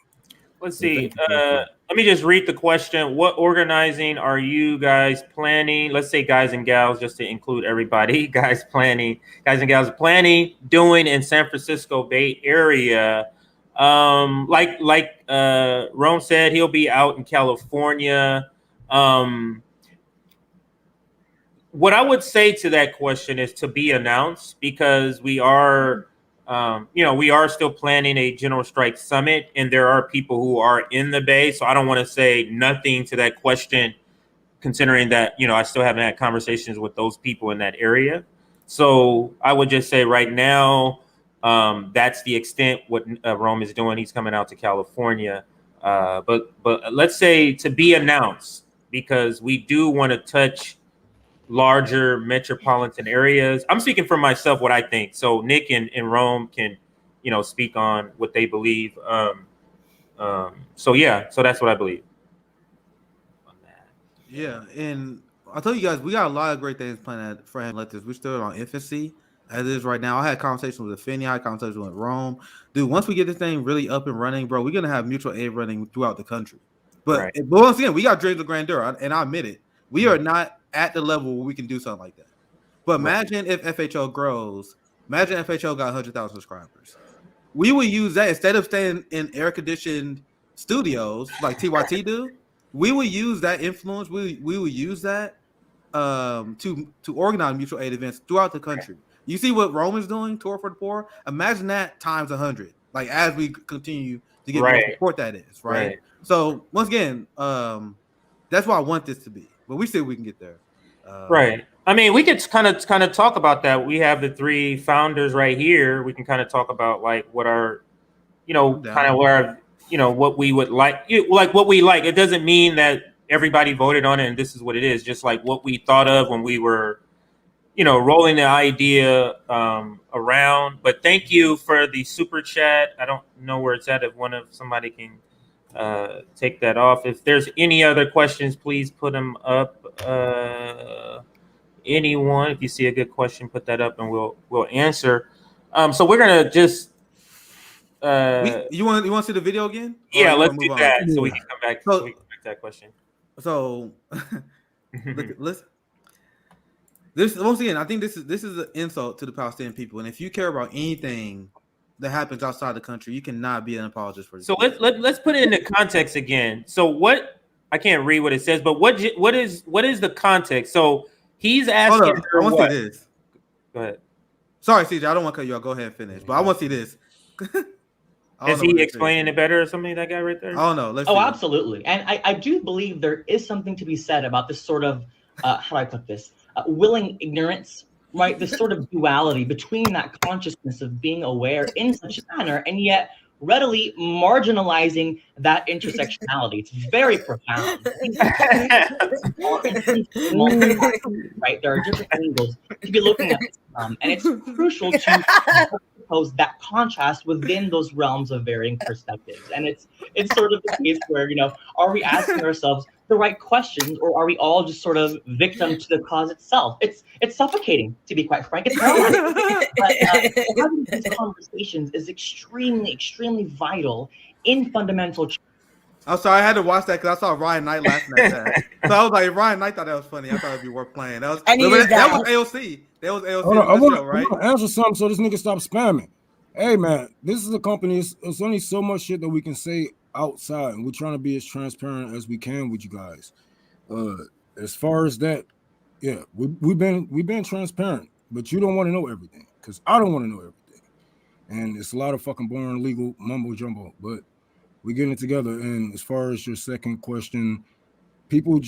Let's see. Let me just read the question. What organizing are you guys planning? Let's say guys and gals, just to include everybody. Guys and gals planning, doing in San Francisco Bay Area. Like Rome said, he'll be out in California. What I would say to that question is to be announced, because we are, we are still planning a general strike summit, and there are people who are in the Bay. So I don't want to say nothing to that question, considering that, I still haven't had conversations with those people in that area. So I would just say right now, that's the extent what Rome is doing. He's coming out to California. But let's say to be announced, because we do want to touch larger metropolitan areas. I'm speaking for myself, what I think. So Nick and Rome can, speak on what they believe. So that's what I believe on that. Yeah, and I told you guys we got a lot of great things planned for electors. We're still on infancy as it is right now. I had conversations with Affinia, I had conversations with Rome. Dude, once we get this thing really up and running, bro, we're gonna have mutual aid running throughout the country. But once again, we got dreams of grandeur, and I admit it. We are not at the level where we can do something like that. But imagine if FHO grows. Imagine FHO got 100,000 subscribers. We would use that instead of staying in air-conditioned studios like TYT do. We would use that influence. We would use that to organize mutual aid events throughout the country. You see what Rome is doing, Tour for the Poor? Imagine that times 100. Like as we continue to get more support, that is right. So once again, that's what I want this to be. But we still we can get there. Right. I mean, we could kind of talk about that. We have the three founders right here. We can kind of talk about like what our, kind of where, what we would like what we like. It doesn't mean that everybody voted on it and this is what it is. Just like what we thought of when we were, rolling the idea around. But thank you for the super chat. I don't know where it's at. If somebody can take that off. If there's any other questions, please put them up. Anyone, if you see a good question, put that up and we'll answer. So we're gonna just you want to see the video again? Yeah, let's do that so we can come back to that question. So let's this once again, I think this is an insult to the Palestinian people, and if you care about anything that happens outside the country, you cannot be an apologist for this. So let's put it into context again. So what, I can't read what it says, but what is the context? So he's asking her I want to see this. Go ahead. Sorry, CJ, I don't want to cut you off. Go ahead and finish. But I want to see this. Is he explaining it better or something, that guy right there? I don't know. Let's see. Absolutely. And I do believe there is something to be said about this sort of, how do I put this? Willing ignorance, right? This sort of duality between that consciousness of being aware in such a manner and yet readily marginalizing that intersectionality. It's very profound. Right? There are different angles to be looking at this from, and it's crucial to pose that contrast within those realms of varying perspectives. And it's sort of the case where, are we asking ourselves the right questions, or are we all just sort of victim to the cause itself? It's suffocating, to be quite frank. It's paralyzing. But having these conversations is extremely, extremely vital in fundamental change. I'm sorry, I had to watch that because I saw Ryan Knight laughing at that. So I was like, Ryan Knight thought that was funny. I thought it'd be worth playing. That was AOC. That was AOC. I want to answer something so this nigga stop spamming. Hey man, this is a company. It's only so much shit that we can say outside, and we're trying to be as transparent as we can with you guys. As far as that, yeah, we've been transparent, but you don't want to know everything because I don't want to know everything, and it's a lot of fucking boring legal mumbo jumbo. But we're getting it together. And as far as your second question, people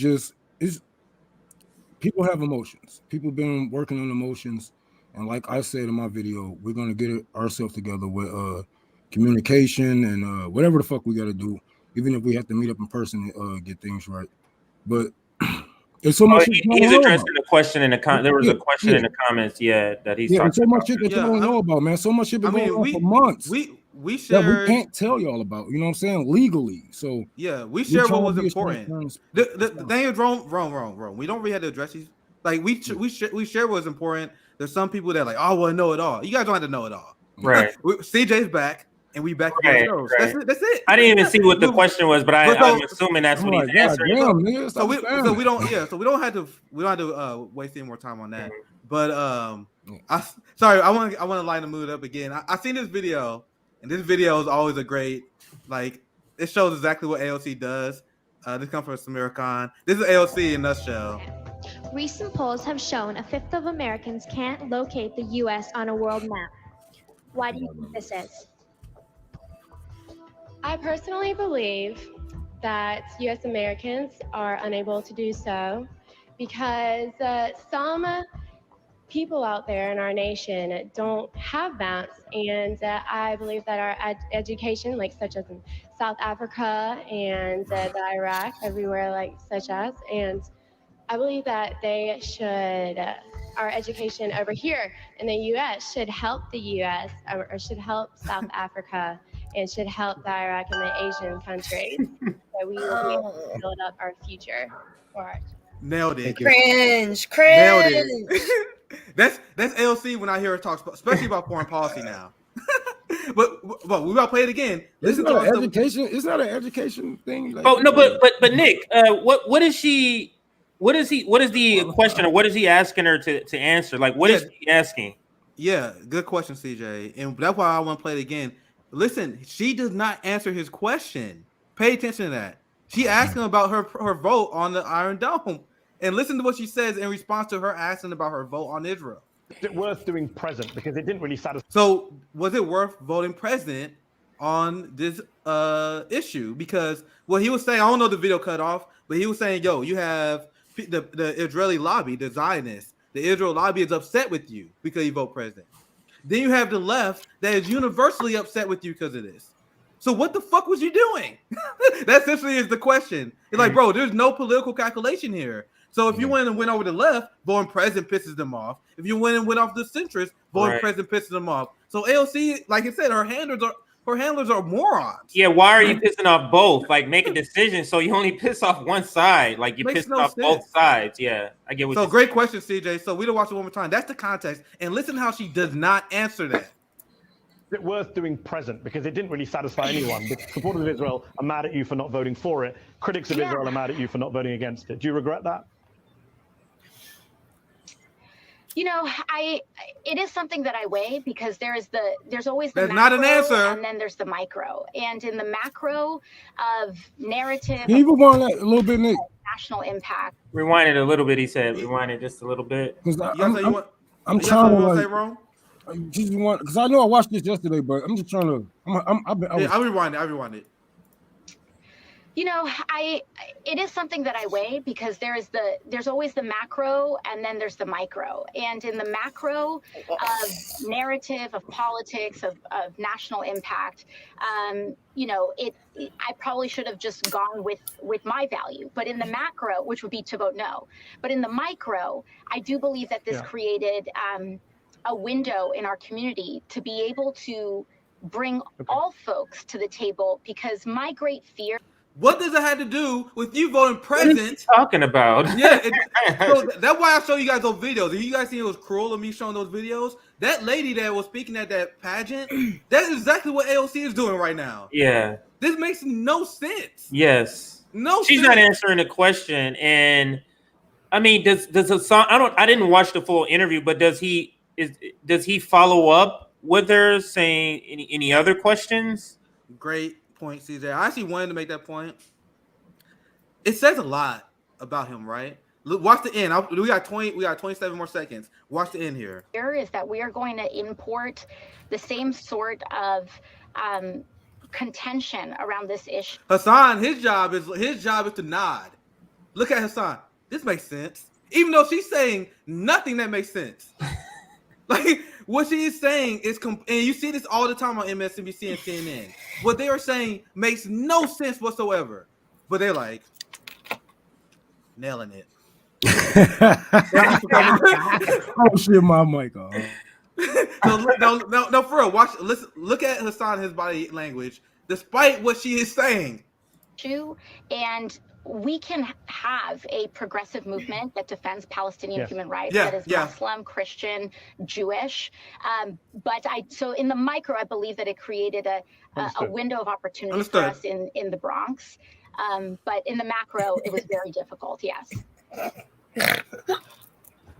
have emotions. People been working on emotions, and like I said in my video, we're gonna get ourselves together with communication and whatever the fuck we got to do, even if we have to meet up in person and get things right. But there's so much. He's addressing the question in the there was a question in the comments, that he's talking so much shit that you don't know about, man. So much shit been going on for months. We shared that we can't tell y'all about. You know what I'm saying? Legally. So we shared what was important. The thing is wrong. We don't really have to address these. Like we share what was important. There's some people that like, I want to know it all. You guys don't have to know it all. Right. CJ's back. And we back to the shows. Right. That's it. I didn't even see what the question was, but I'm assuming that's what he's answering. So we don't have to waste any more time on that. But I want to line the mood up again. I seen this video, and this video is always a great, like, it shows exactly what AOC does. This comes from Samir Khan. This is AOC in a nutshell. Recent polls have shown a fifth of Americans can't locate the U.S. on a world map. Why do you think this is? I personally believe that U.S. Americans are unable to do so because some people out there in our nation don't have maps, and I believe that our education, like such as in South Africa and the Iraq, everywhere like such as, and I believe that they should, our education over here in the U.S. should help the U.S. or should help South Africa and should help the Iraq and the Asian countries, so we will be able to build up our future for our Nailed it. Cringe. Nailed it. That's AOC when I hear her talk, especially about foreign policy now. but we about to play it again. It's not an education. It's not an education thing. Like, Oh no, but Nick, what is she? What is the question, or what is he asking her to answer? Like, what is he asking? Yeah, good question, CJ, and that's why I want to play it again. Listen, she does not answer his question. Pay attention to that. She asked him about her vote on the Iron Dome, and listen to what she says in response to her asking about her vote on Israel. Is it worth doing present because it didn't really satisfy? So, was it worth voting president on this issue? Because what he was saying, I don't know the video cut off, but he was saying, "Yo, you have the Israeli lobby, the Zionists, the Israel lobby is upset with you because you vote president. Then you have the left that is universally upset with you because of this. So what the fuck was you doing?" That essentially is the question. It's like, bro, there's no political calculation here. So if you went and went over the left, voting president pisses them off. If you went and went off the centrist, voting president pisses them off. So AOC, like I said, her handlers are morons. Yeah, why are you pissing off both? Like, make a decision so you only piss off one side. Like, you pissing off both sides. Yeah, I get what. So great question, CJ. So we don't watch it one more time. That's the context, and listen how she does not answer that. Is it worth doing present because it didn't really satisfy anyone? The supporters of Israel are mad at you for not voting for it. Critics of Israel are mad at you for not voting against it. Do you regret that? You know, it is something that I weigh because there's always the That's macro, not an answer. and then there's the micro. And in the macro of narrative, Can you rewind that a little bit, Nick? national impact. Rewind it a little bit. He said, rewind it just a little bit. Because I'm trying to say wrong. Because I know I watched this yesterday, but I'm just trying to. I'll rewind it. You know, it is something that I weigh because there's always the macro and then there's the micro. And in the macro of narrative, of politics, of national impact, you know, I probably should have just gone with my value. But in the macro, which would be to vote no, but in the micro, I do believe that this created a window in our community to be able to bring all folks to the table, because my great fear. What does it have to do with you voting president? What is he talking about? Yeah, so that's why I show you guys those videos. If you guys think it was cruel of me showing those videos, that lady that was speaking at that pageant, that's exactly what AOC is doing right now. Yeah. This makes no sense. Yes. She's not answering the question. And I mean, does Hassan, I didn't watch the full interview, but does he follow up with her saying any other questions? Great point, CJ. I actually wanted to make that point. It says a lot about him, right? Look, watch the end. We got 27 more seconds. Watch the end here. Here is that we are going to import the same sort of contention around this issue. Hassan, his job is to nod. Look at Hassan. This makes sense, even though she's saying nothing that makes sense. Like, what she is saying is, and you see this all the time on MSNBC and CNN. What they are saying makes no sense whatsoever, but they're like nailing it. Oh shit, my mic off. No, for real. Look at Hassan, his body language, despite what she is saying. And we can have a progressive movement that defends Palestinian human rights, that is Muslim, Christian, Jewish. So in the micro, I believe that it created a window of opportunity for us in the Bronx. But in the macro, it was very difficult. Yes.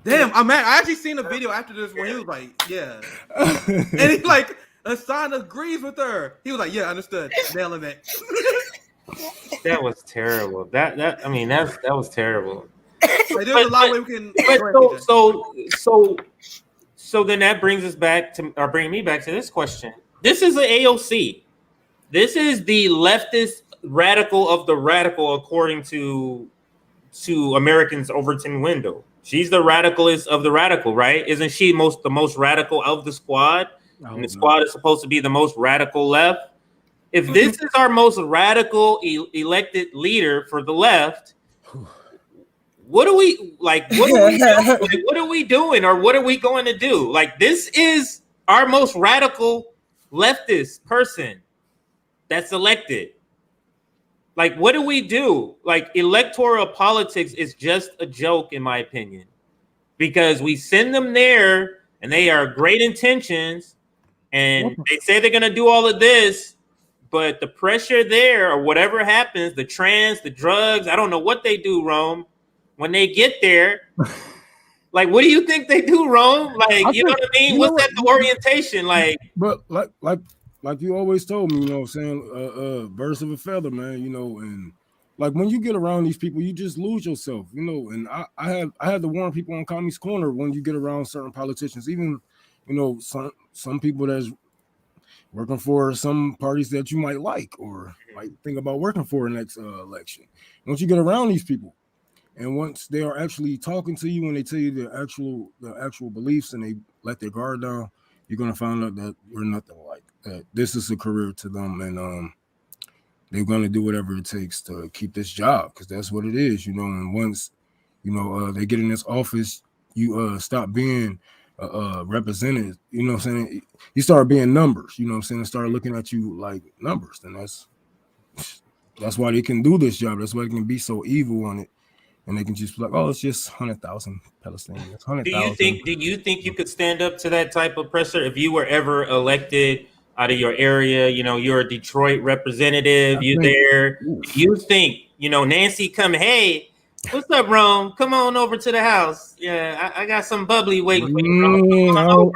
Damn, I actually seen a video after this where he was like, yeah. And he's like, Hassan agrees with her. He was like, yeah, understood. Nailing it. That was terrible. That was terrible. Like, there's a lot of ways we can. But so then that brings us back to, or bring me back to this question. This is an AOC. This is the leftist radical of the radical, according to Americans Overton Window. She's the radicalist of the radical, right? Isn't she the most radical of the squad? And the squad is supposed to be the most radical left. If this is our most radical elected leader for the left, what are we doing? Like, what are we doing, or what are we going to do? Like, this is our most radical leftist person that's elected. Like, what do we do? Like, electoral politics is just a joke, in my opinion, because we send them there and they are great intentions and they say they're going to do all of this, but the pressure there, or whatever happens, the trans, the drugs, I don't know what they do, Rome. When they get there, like, what do you think they do, Rome? Like, you know what I mean? What's that, the orientation? Like, but like you always told me, you know what I'm saying, birds of a feather, man, you know, and like when you get around these people, you just lose yourself, you know. And I had to warn people on Commie's Corner when you get around certain politicians, even, you know, some people that's working for some parties that you might like or might think about working for the next election. Once you get around these people, and once they are actually talking to you and they tell you the actual beliefs and they let their guard down, you're gonna find out that you're nothing like that. This is a career to them, and they're gonna do whatever it takes to keep this job, because that's what it is, you know. And once, you know, they get in this office, you stop being represented, you know what I'm saying? You start being numbers, you know what I'm saying, and start looking at you like numbers. And that's why they can do this job. That's why they can be so evil on it. And they can just be like, oh, it's just 100,000 Palestinians. 100,000. Do you think you could stand up to that type of pressure if you were ever elected out of your area? You know, you're a Detroit representative. You think, you know, Nancy come, hey, what's up, Rome? Come on over to the house. Yeah, I got some bubbly waiting for you, Rome.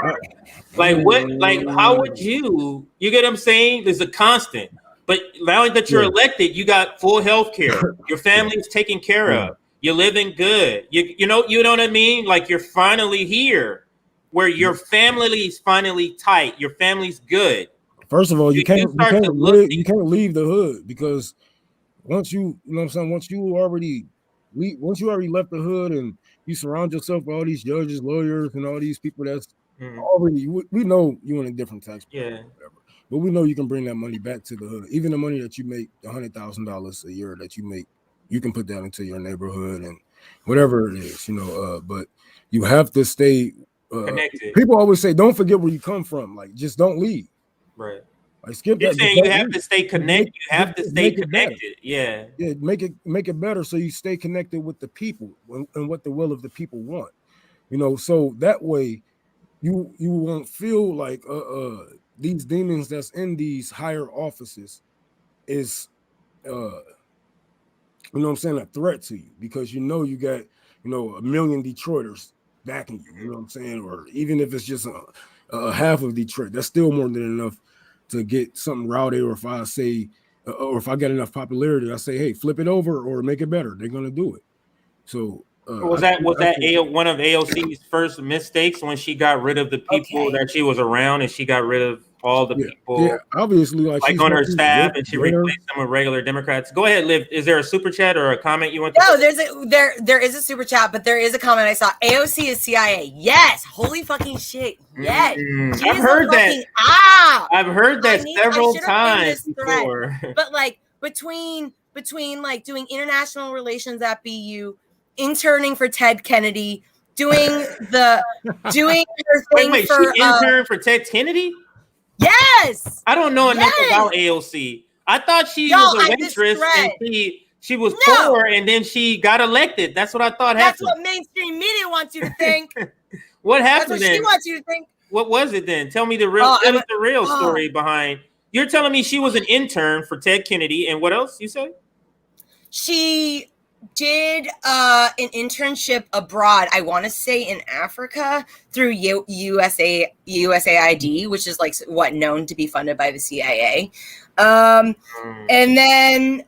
How would you get what I'm saying? There's a constant. But now that you're elected, you got full health care. Your family's taken care of. You're living good. You know what I mean? Like, you're finally here where your family's finally tight. Your family's good. First of all, you can't leave the hood, because once you know what I'm saying, once you already left the hood and you surround yourself with all these judges, lawyers, and all these people that's already, we know you in a different tax bracket, whatever. But we know you can bring that money back to the hood. Even the money that you make, $100,000 a year that you make, you can put that into your neighborhood and whatever it is, you know. But you have to stay connected. People always say, "Don't forget where you come from." Like, just don't leave. Right. Like, skip You're that. saying you have to stay connected. You have to stay connected. Yeah. Yeah. Make it better, so you stay connected with the people and what the will of the people want. You know, so that way you won't feel like these demons that's in these higher offices is you know what I'm saying, a threat to you, because you know you got, you know, 1 million Detroiters backing you, you know what I'm saying? Or even if it's just a half of Detroit, that's still more than enough to get something rowdy. Or if I say, or if I get enough popularity, I say, hey, flip it over or make it better. They're gonna do it. So was that one of AOC's first mistakes, when she got rid of the people that she was around, and she got rid of all the people? Yeah, obviously, like on her staff, and she replaced them with regular Democrats. Go ahead, Liv. Is there a super chat or a comment you want to? No, there is a super chat, but there is a comment I saw. AOC is CIA. Yes, holy fucking shit. Yes, I've heard that. I've heard that several times before. But like between like doing international relations at BU, interning for Ted Kennedy, doing her thing wait, for she interned for Ted Kennedy. Yes, I don't know enough about AOC. I thought she was a waitress and she was poor, and then she got elected. That's what I thought happened. That's what mainstream media wants you to think. What happened? That's what she wants you to think. What was it then? Tell me the real story behind. You're telling me she was an intern for Ted Kennedy, and what else you say? She did an internship abroad, I want to say in Africa, through USAID, which is like known to be funded by the CIA. And then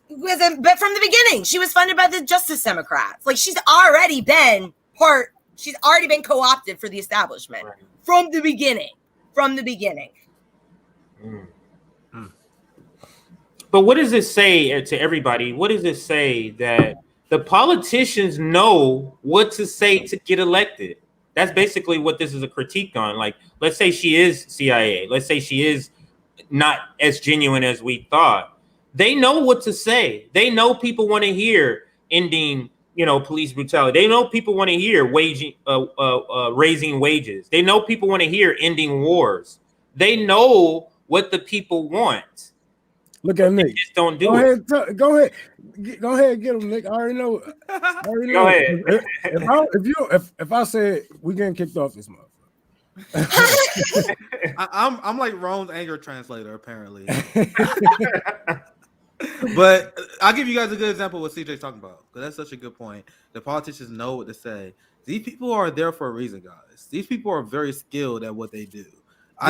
but from the beginning, she was funded by the Justice Democrats. Like she's already been co-opted for the establishment from the beginning. But what does it say to everybody? What does it say that the politicians know what to say to get elected? That's basically what this is a critique on. Like, let's say she is CIA. Let's say she is not as genuine as we thought. They know what to say. They know people want to hear ending, police brutality. They know people want to hear raising wages. They know people want to hear ending wars. They know what the people want. Look at Nick. Just don't do it. Go ahead, get him, Nick. I already know. Go ahead. If I said we getting kicked off this month. I'm like Rome's anger translator, apparently. But I'll give you guys a good example of what CJ's talking about, because that's such a good point. The politicians know what to say. These people are there for a reason, guys. These people are very skilled at what they do. I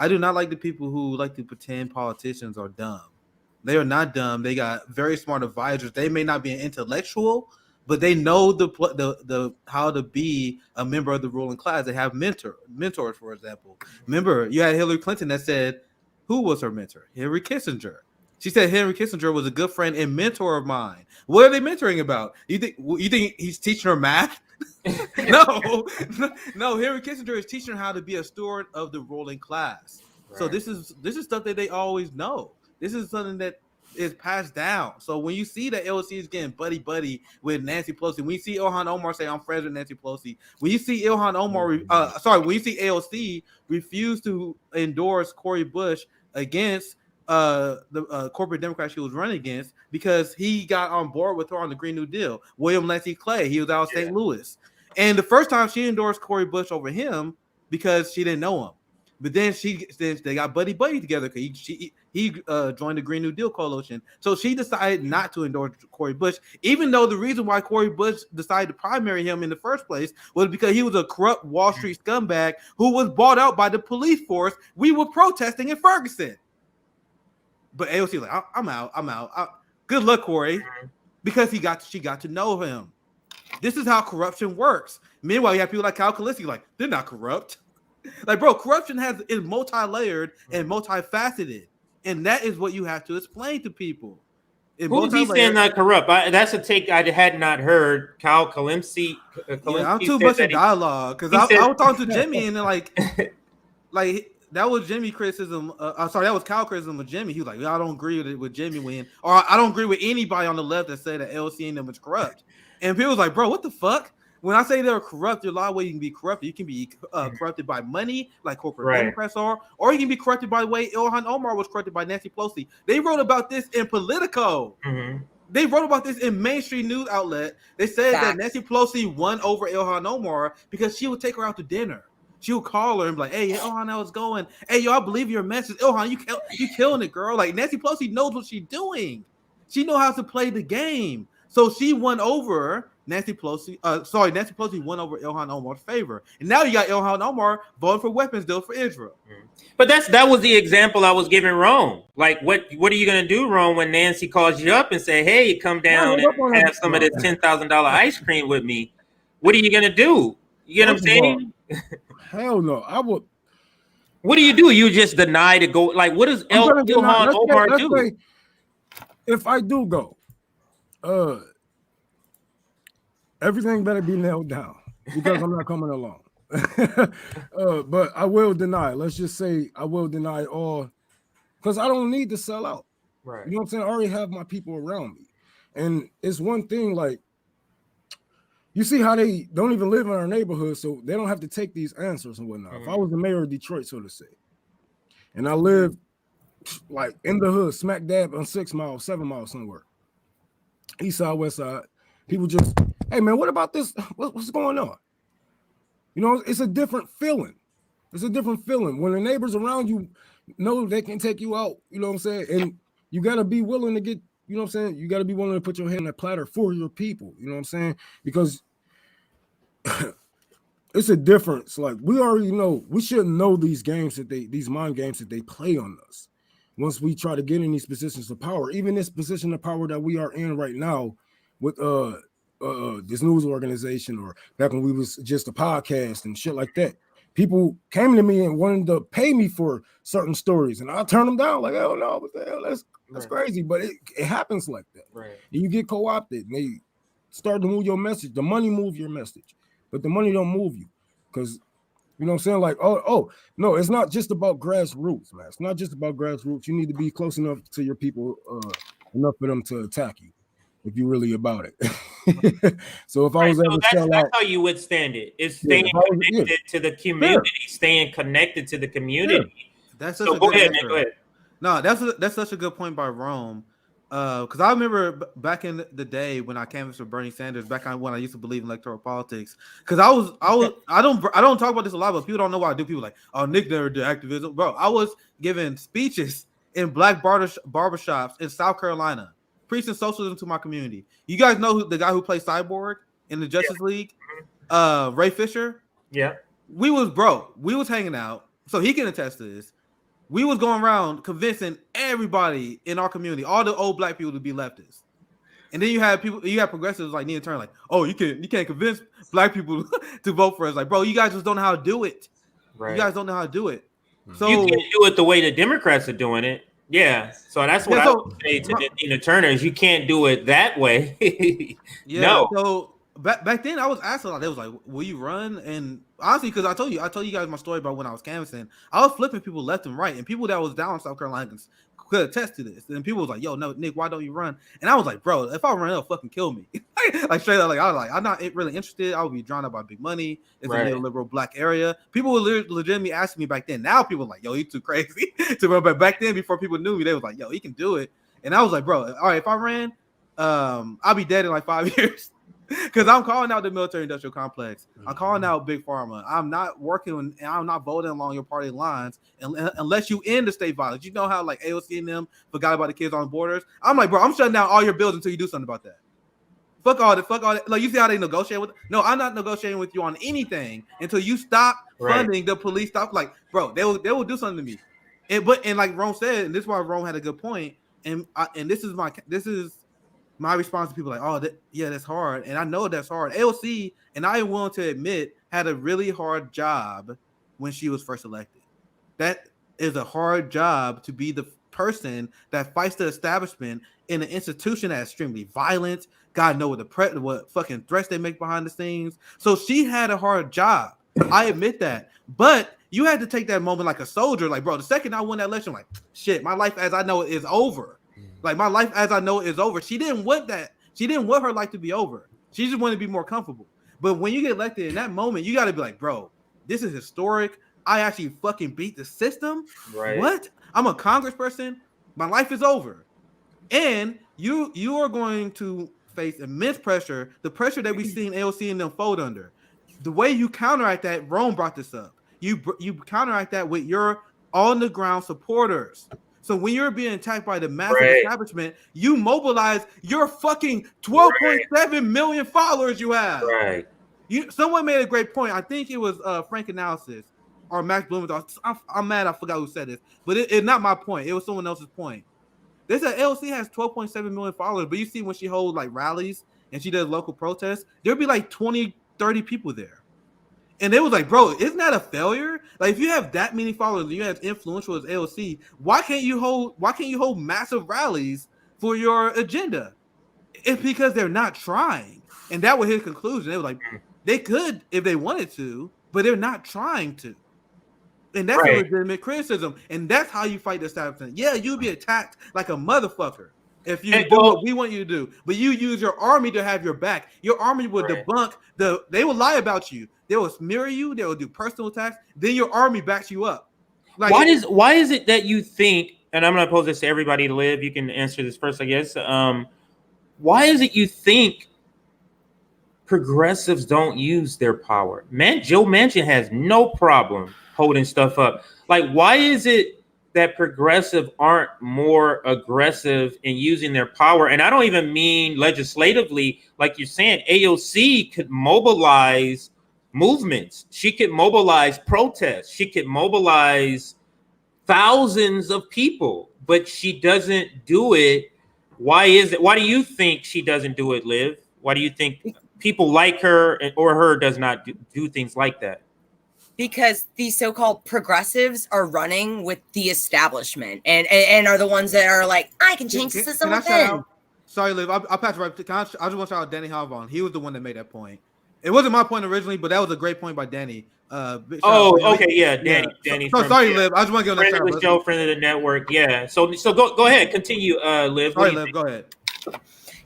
do not like the people who like to pretend politicians are dumb. They are not dumb. They got very smart advisors. They may not be an intellectual, but they know the how to be a member of the ruling class. They have mentors, for example. Remember, you had Hillary Clinton that said, who was her mentor? Henry Kissinger. She said Henry Kissinger was a good friend and mentor of mine. What are they mentoring about? You think he's teaching her math? No. Henry Kissinger is teaching her how to be a steward of the ruling class. Right. So this is stuff that they always know. This is something that is passed down. So when you see that AOC is getting buddy with Nancy Pelosi, when you see Ilhan Omar say I'm friends with Nancy Pelosi, when you see when you see AOC refuse to endorse Cori Bush against the corporate Democrat she was running against because he got on board with her on the Green New Deal. William Lansing Clay, he was out of St. Louis. And the first time she endorsed Cori Bush over him because she didn't know him. But then they got buddy together because he joined the Green New Deal coalition. So she decided not to endorse Cori Bush, even though the reason why Cori Bush decided to primary him in the first place was because he was a corrupt Wall Street scumbag who was bought out by the police force. We were protesting in Ferguson. But AOC like, I'm out. Good luck, Cori, because she got to know him. This is how corruption works. Meanwhile, you have people like Kyle Kalinske, like they're not corrupt. Like, bro, corruption is multi-layered and multifaceted, and that is what you have to explain to people. Who's he saying not corrupt? That's a take I had not heard. Kyle Kalinske. I'm too much in dialogue because I was talking to Jimmy and then like that was Jimmy criticism. That was Kyle criticism of Jimmy. He was like, I don't agree with Jimmy or I don't agree with anybody on the left that said that LC and them is corrupt. And people was like, bro, what the fuck? When I say they're corrupt, there's a lot of ways you can be corrupted. You can be corrupted by money, like corporate Democrats are, or you can be corrupted by the way Ilhan Omar was corrupted by Nancy Pelosi. They wrote about this in Politico. Mm-hmm. They wrote about this in mainstream news outlet. They said that Nancy Pelosi won over Ilhan Omar because she would take her out to dinner. She would call her and be like, hey, Ilhan, how's it going? Hey, yo, I believe your message. Ilhan, you killing it, girl. Like, Nancy Pelosi knows what she's doing. She knows how to play the game. So she won over Nancy Pelosi. Nancy Pelosi won over Ilhan Omar's favor. And now you got Ilhan Omar voting for weapons deal for Israel. But that was the example I was giving Rome. Like, what are you going to do, Rome, when Nancy calls you up and say, hey, come down and have some of this $10,000 ice cream with me? What are you going to do? You get what I'm saying? Hell no. I would. What do you do? You just deny to go? Like, what does Ilhan Omar do? Say, if I do go, everything better be nailed down because I'm not coming along. But I will deny. Let's just say I will deny all because I don't need to sell out. Right. You know what I'm saying? I already have my people around me. And it's one thing, like, you see how they don't even live in our neighborhood, so they don't have to take these answers and whatnot. If I was the mayor of Detroit, so to say, and I lived like in the hood, smack dab on 6 miles, 7 miles somewhere, east side, west side, people just, hey man, what about this? What's going on? You know, it's a different feeling. It's a different feeling when the neighbors around you know they can take you out. You know what I'm saying? And you got to be willing to get. You know what I'm saying? You got to be willing to put your hand on that platter for your people. You know what I'm saying? Because it's a difference. Like, we already know, we shouldn't know these games these mind games that they play on us. once we try to get in these positions of power, even this position of power that we are in right now with this news organization, or back when we was just a podcast and shit like that, people came to me and wanted to pay me for certain stories, and I turned them down. Like, hell no, what the hell? That's crazy. But it happens like that. Right. And you get co-opted, and they start to move your message. The money move your message, but the money don't move you, because you know what I'm saying? Like, oh, no, it's not just about grassroots, man. It's not just about grassroots. You need to be close enough to your people, enough for them to attack you, if you're really about it. So if I was able to sell out, that's how you withstand it. It's staying connected to the community, staying connected to the community. That's so go ahead, man. Go ahead. No, that's such a good point by Rome. Because I remember back in the day when I canvassed for Bernie Sanders, back when I used to believe in electoral politics. Because I don't talk about this a lot, but people don't know why I do. People like, oh, Nick never did activism, bro. I was giving speeches in black barbershops in South Carolina, preaching socialism to my community. You guys know the guy who played Cyborg in the Justice League, Ray Fisher. Yeah, we was hanging out, so he can attest to this. We was going around convincing everybody in our community, all the old black people, to be leftists. And then you have progressives like Nina Turner, like, oh, you can't convince black people to vote for us. Like, bro, you guys just don't know how to do it. Right. You guys don't know how to do it. So you can't do it the way the Democrats are doing it. Yeah. So that's what I would say to Nina Turner is you can't do it that way. No. So back then I was asked a lot. They was like, will you run? And honestly, because I told you guys my story about when I was canvassing, I was flipping people left and right, and people that was down in South Carolina could attest to this. And people was like, yo, no, Nick, why don't you run? And I was like, bro, if I run, they'll fucking kill me. Like straight up, like I was like, I'm not really interested. I would be drawn up by big money. It's a neoliberal black area. People were legitimately asking me back then. Now people are like, yo, you too crazy to run. But back then, before people knew me, they was like, yo, he can do it. And I was like, bro, all right, if I ran, I'll be dead in like 5 years. Because I'm calling out the military-industrial complex. I'm calling out Big Pharma. I'm not working and I'm not voting along your party lines unless you end the state violence. You know how like AOC and them forgot about the kids on the borders? I'm like, bro, I'm shutting down all your bills until you do something about that. Fuck all that. Like, you see how they negotiate with? No, I'm not negotiating with you on anything until you stop funding the police. Stop, like, bro, they will do something to me. And like Rome said, and this is why Rome had a good point. And this is my response to people like, oh, that's hard. And I know that's hard. AOC, and I am willing to admit, had a really hard job when she was first elected. That is a hard job to be the person that fights the establishment in an institution that's extremely violent. God knows what fucking threats they make behind the scenes. So she had a hard job. I admit that. But you had to take that moment like a soldier. Like, bro, the second I won that election, like, shit, my life as I know it is over. Like, my life as I know it is over. She didn't want that. She didn't want her life to be over. She just wanted to be more comfortable. But when you get elected in that moment, you got to be like, bro, this is historic. I actually fucking beat the system. Right. What? I'm a congressperson. My life is over. And you are going to face immense pressure, the pressure that we seen AOC and them fold under. The way you counteract that, Rome brought this up. You counteract that with your on-the-ground supporters. So when you're being attacked by the massive establishment, you mobilize your fucking 12.7 million followers you have. Right. Someone made a great point. I think it was Frank Analysis or Max Blumenthal. I'm mad I forgot who said this, but it's not my point. It was someone else's point. They said LC has 12.7 million followers, but you see when she holds like rallies and she does local protests, there'll be like 20, 30 people there. And they was like, bro, isn't that a failure? Like, if you have that many followers and you're as influential as AOC, why can't you hold massive rallies for your agenda? It's because they're not trying. And that was his conclusion. They were like, they could if they wanted to, but they're not trying to. And that's a legitimate criticism. And that's how you fight the establishment. Yeah, you'll be attacked like a motherfucker if you do what we want you to do. But you use your army to have your back. Your army will debunk they will lie about you. They will smear you. They will do personal attacks. Then your army backs you up. Like, why is it that you think, and I'm going to pose this to everybody to live, you can answer this first, I guess. Why is it you think progressives don't use their power? Joe Manchin has no problem holding stuff up. Like, why is it that progressive aren't more aggressive in using their power? And I don't even mean legislatively, like you're saying. AOC could mobilize movements. She could mobilize protests. She could mobilize thousands of people, but she doesn't do it. Why is it? Why do you think she doesn't do it, Liv? Why do you think people like her or her does not do things like that? Because these so-called progressives are running with the establishment and are the ones that are like, I can change the system within. Sorry, Liv. I'll pass it right. I just want to shout out Danny Halvon. He was the one that made that point. It wasn't my point originally, but that was a great point by Danny. Okay, yeah, Danny. Sorry, Liv. I just want to get on that. Friend of the show, friend of the network. Yeah. So go ahead, continue, Liv. Sorry, Liv. Go ahead.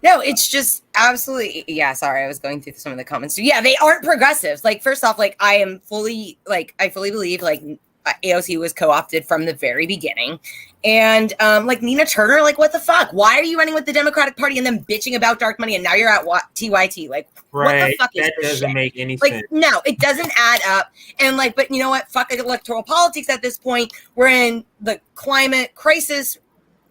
No, it's just absolutely, yeah, sorry, I was going through some of the comments. So yeah, they aren't progressives. Like, first off, like, I fully believe, like, AOC was co-opted from the very beginning. And, like, Nina Turner, like, what the fuck? Why are you running with the Democratic Party and then bitching about dark money and now you're at TYT? Like, right. What the fuck is that this doesn't shit? make any like, sense. No, it doesn't add up. And, like, but you know what? Fuck electoral politics at this point. We're in the climate crisis,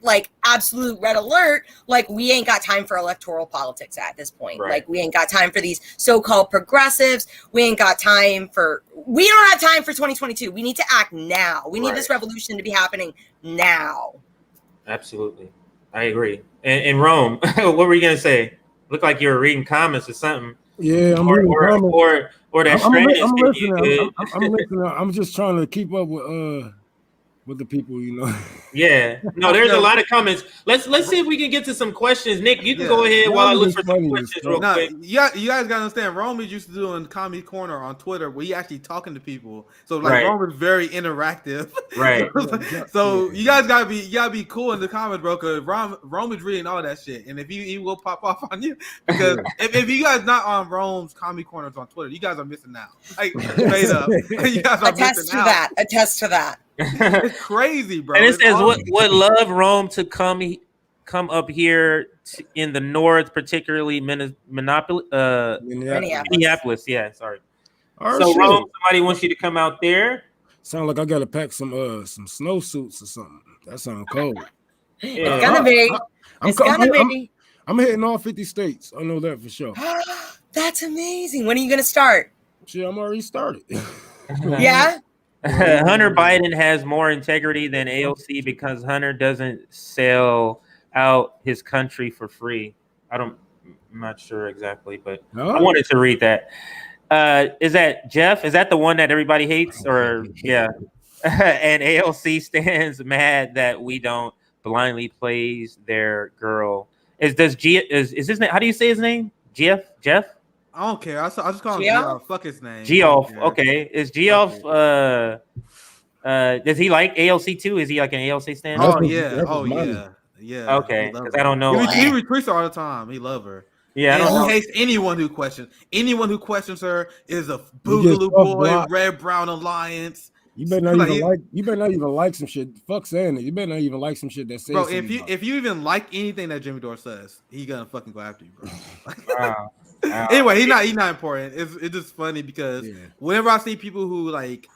like, absolute red alert. Like, we ain't got time for electoral politics at this point. Right. Like, we ain't got time for these so-called progressives. We don't have time for 2022. We need to act now. We need this revolution to be happening now. Absolutely. I agree. And Rome, what were you going to say? Looked like you were reading comments or something. Yeah, I'm reading comments. Or that I'm listening. I'm just trying to keep up with the people, you know. Yeah. No, there's a lot of comments. Let's see if we can get to some questions. Nick, you can go ahead while I look for some questions real quick. Yeah, you guys gotta understand. Rome is used to doing Comedy Corner on Twitter where he actually talking to people. So like Rome is very interactive. Right. So you guys gotta be cool in the comments, bro. Cause Rome is reading all that shit. And if he will pop off on you. Because if you guys not on Rome's Comedy Corners on Twitter, you guys are missing out. Like straight up. You guys are Attest to that. It's crazy, bro. And it says would love Rome to come up here in the north, particularly Minneapolis. Yeah, sorry. So Rome, somebody wants you to come out there. Sound like I gotta pack some snowsuits or something. That sounds cold. It's gonna be. I'm hitting all 50 states. I know that for sure. That's amazing. When are you gonna start? Shit, I'm already started. Yeah. Hunter Biden has more integrity than AOC because Hunter doesn't sell out his country for free. I'm not sure exactly, but I wanted to read that. Is that Jeff? Is that the one that everybody hates? Or yeah. And AOC stands mad that we don't blindly plays their girl. Is his name? How do you say his name? Jeff? I don't care. I just call him Geoff. Fuck his name. Geoff. Okay. Is Geoff does he like AOC too? Is he like an AOC stand? Oh yeah. Yeah. Okay. Because I don't know. He retweets her all the time. He love her. Yeah. And he hates anyone who questions. Anyone who questions her is a Boogaloo Boy, Red Brown Alliance. You better not even like some shit. Fuck saying it. You better not even like some shit that says. Bro, if you even like anything that Jimmy Dore says, he gonna fucking go after you, bro. Wow. Anyway, he's not important. It's just funny because whenever I see people who like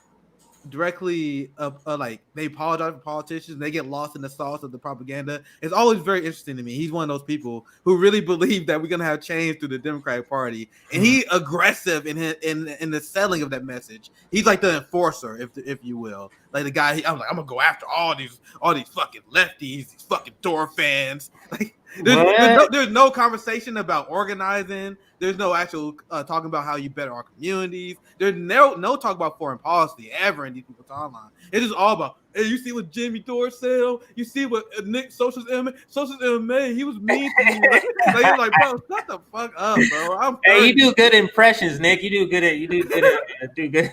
directly like they apologize for politicians, they get lost in the sauce of the propaganda. It's always very interesting to me. He's one of those people who really believe that we're gonna have change through the Democratic Party, and he's aggressive in the selling of that message. He's like the enforcer, if you will, like the guy. I'm gonna go after all these fucking lefties, these fucking Dore fans. Like there's no conversation about organizing. There's no actual talking about how you better our communities. There's no talk about foreign policy ever in these people's timeline. It's just all about, hey, you see what Jimmy Dore said? You see what Nick Socialist MMA, he was mean to me. Like, you're like, bro, shut the fuck up, bro. Hey, you do good impressions, Nick. You do good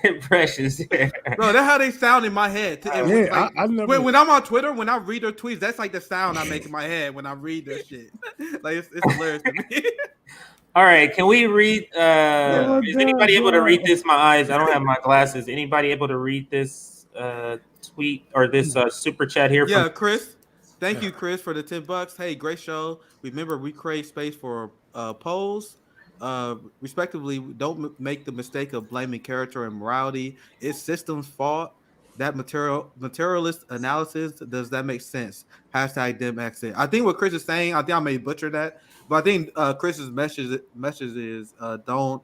impressions. Bro, that's how they sound in my head. When I'm on Twitter, when I read their tweets, that's like the sound I make in my head when I read their shit. Like it's hilarious to me. All right, can we read? Is anybody able to read this? My eyes, I don't have my glasses. Anybody able to read this tweet or this super chat here? Yeah, Chris. Thank you, Chris, for the $10. Hey, great show. Remember, we create space for polls. Respectively, don't make the mistake of blaming character and morality. It's system's fault. That materialist analysis, does that make sense? #DemExit. I think what Chris is saying, I think I may butcher that, but I think Chris's message is don't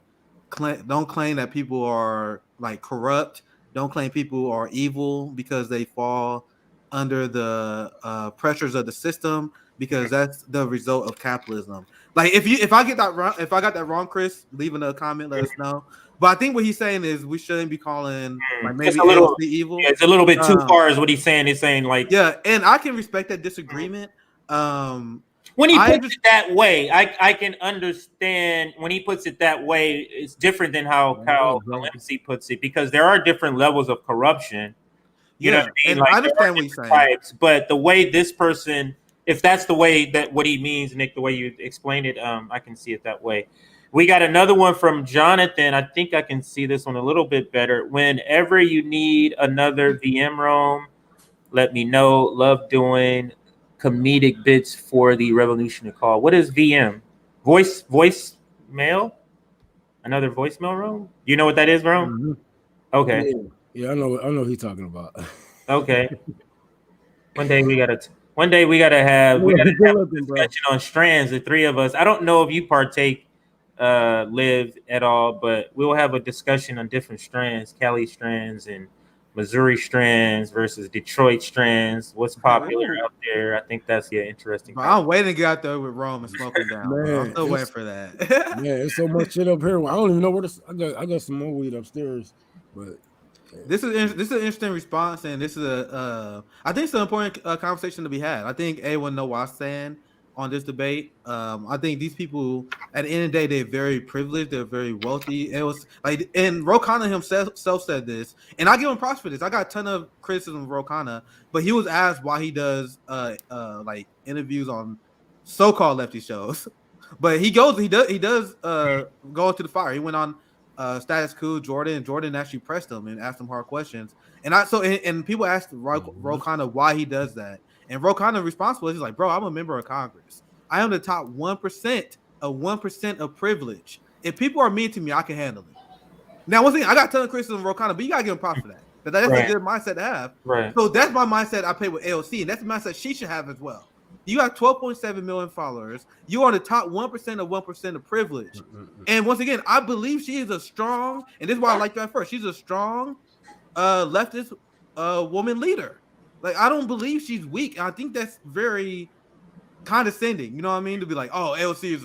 claim that people are like corrupt. Don't claim people are evil because they fall under the pressures of the system because that's the result of capitalism. Like if I got that wrong, Chris, leave in a comment, let us know. But I think what he's saying is we shouldn't be calling like maybe a little AOC evil. Yeah, it's a little bit too far, is what he's saying. He's saying like and I can respect that disagreement. When he puts it that way, I can understand when he puts it that way. It's different than how Lefty puts it because there are different levels of corruption. You know what I mean? And I understand what he's saying. Types, but the way this person, if that's the way that what he means, Nick, the way you explained it, I can see it that way. We got another one from Jonathan. I think I can see this one a little bit better. Whenever you need another VM roam, let me know. Love doing comedic bits for the revolutionary call. What is VM? Voice mail? Another voicemail room? You know what that is, Rome? Mm-hmm. Okay. Yeah, I know what he's talking about. Okay. One day we gotta have a discussion on strands, the three of us. I don't know if you partake, Liv, at all, but we'll have a discussion on different strands, Cali strands and Missouri strands versus Detroit strands. What's popular out there? I think that's interesting. I'm waiting to get out there with Rome and smoke them down. Man, I'm still waiting for that. Yeah, there's so much shit up here. I don't even know where I got some more weed upstairs, but this is an interesting response, and this is I think it's an important conversation to be had. I think everyone know what I'm saying on this debate. I think these people, at the end of the day, they're very privileged. They're very wealthy. It was like, and Ro Khanna himself said this, and I give him props for this. I got a ton of criticism of Ro Khanna, but he was asked why he does like interviews on so-called lefty shows, but he does go into the fire. He went on Status Quo, Jordan actually pressed him and asked him hard questions, and people asked Ro Khanna why he does that. And Ro Khanna's response was, he's like, bro, I'm a member of Congress. I am the top 1% of privilege. If people are mean to me, I can handle it. Now, one thing, I got a ton of criticism of Ro Khanna, but you got to give him props for that. That's a good mindset to have. Right. So that's my mindset I play with AOC, and that's the mindset she should have as well. You got 12.7 million followers. You are the top 1% of privilege. And once again, I believe she is a strong, and this is why I like that first. She's a strong leftist woman leader. Like, I don't believe she's weak. I think that's very condescending. You know what I mean? To be like, oh, AOC is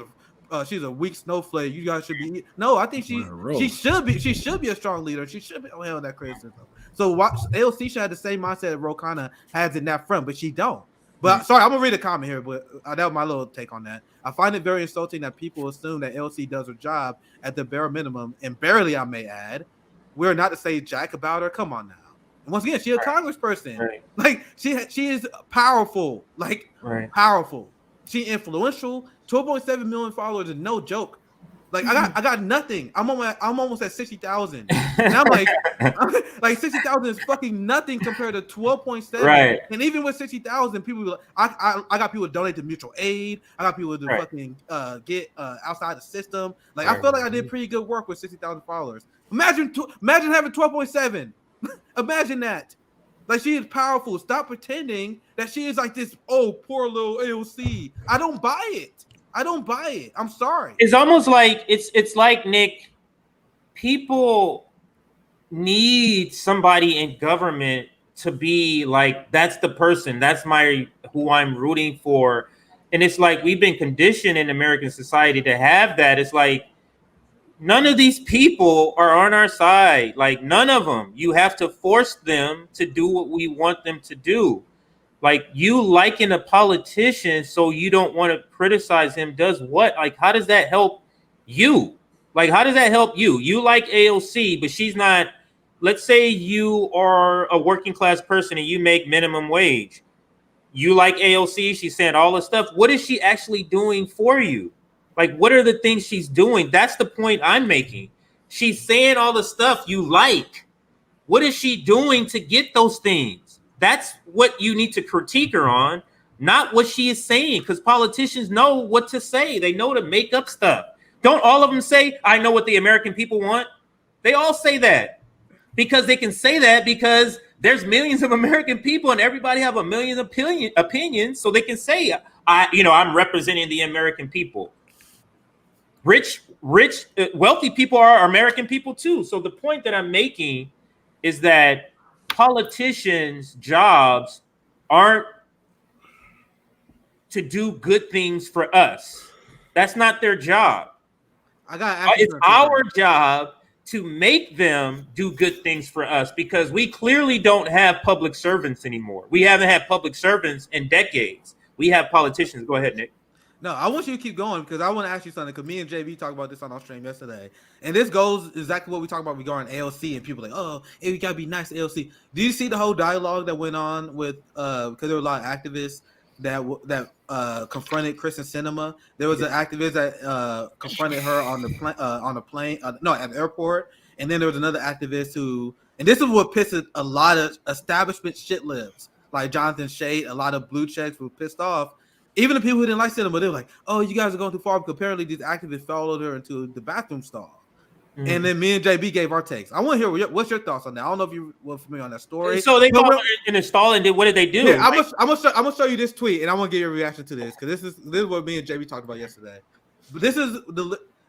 she's a weak snowflake. You guys should be. No, I think she should be. She should be a strong leader. She should be held that criticism. So AOC should have the same mindset that Ro Khanna has in that front, but she don't. But sorry, I'm gonna read a comment here, but that was my little take on that. I find it very insulting that people assume that AOC does her job at the bare minimum, and barely, I may add. We're not to say jack about her. Come on now. Once again, she's a congressperson. Right. Like she is powerful. Like powerful. She influential. 12.7 million followers is no joke. Like I got nothing. I'm almost at 60,000. And I'm like 60,000 is fucking nothing compared to 12.7. Right. And even with 60,000, people I got people donate to mutual aid. I got people to fucking get outside the system. Like I feel like I did pretty good work with 60,000 followers. Imagine having 12.7. Imagine that. Like, she is powerful. Stop pretending that she is like this, poor little AOC. I don't buy it. I'm sorry. It's almost like it's like, Nick, people need somebody in government to be like, that's the person, that's who I'm rooting for. And it's like we've been conditioned in American society to have that. It's like none of these people are on our side. Like, none of them. You have to force them to do what we want them to do. Like, you liking a politician so you don't want to criticize him does what? Like, how does that help you? Like, how does that help you? You like AOC, but she's not. Let's say you are a working class person and you make minimum wage. You like AOC, she's saying all this stuff. What is she actually doing for you? Like, what are the things she's doing? That's the point I'm making. She's saying all the stuff you like. What is she doing to get those things? That's what you need to critique her on, not what she is saying, because politicians know what to say. They know to make up stuff. Don't all of them say, I know what the American people want? They all say that because they can say that because there's millions of American people and everybody have a million opinions. So they can say, I'm representing the American people. Rich, wealthy people are American people too. So the point that I'm making is that politicians' jobs aren't to do good things for us. That's not their job. It's our job to make them do good things for us, because we clearly don't have public servants anymore. We haven't had public servants in decades. We have politicians. Go ahead, Nick. No, I want you to keep going because I want to ask you something. Because me and JB talked about this on our stream yesterday, and this goes exactly what we talked about regarding AOC. And people are like, oh, hey, we gotta be nice to AOC. Do you see the whole dialogue that went on with? Because there were a lot of activists that confronted Kristen Sinema. There was an activist that confronted her on the plane, at the airport, and then there was another activist who, and this is what pissed a lot of establishment shit libs like Jonathan Shade. A lot of blue checks were pissed off. Even the people who didn't like Sinema, they were like, "Oh, you guys are going too far." Because apparently, these activists followed her into the bathroom stall, and then me and JB gave our takes. I want to hear what's your thoughts on that. I don't know if you were familiar on that story. So they followed her in the stall, and what did they do? Yeah, I'm gonna show you this tweet, and I want to get your reaction to this because this is what me and JB talked about yesterday. But this is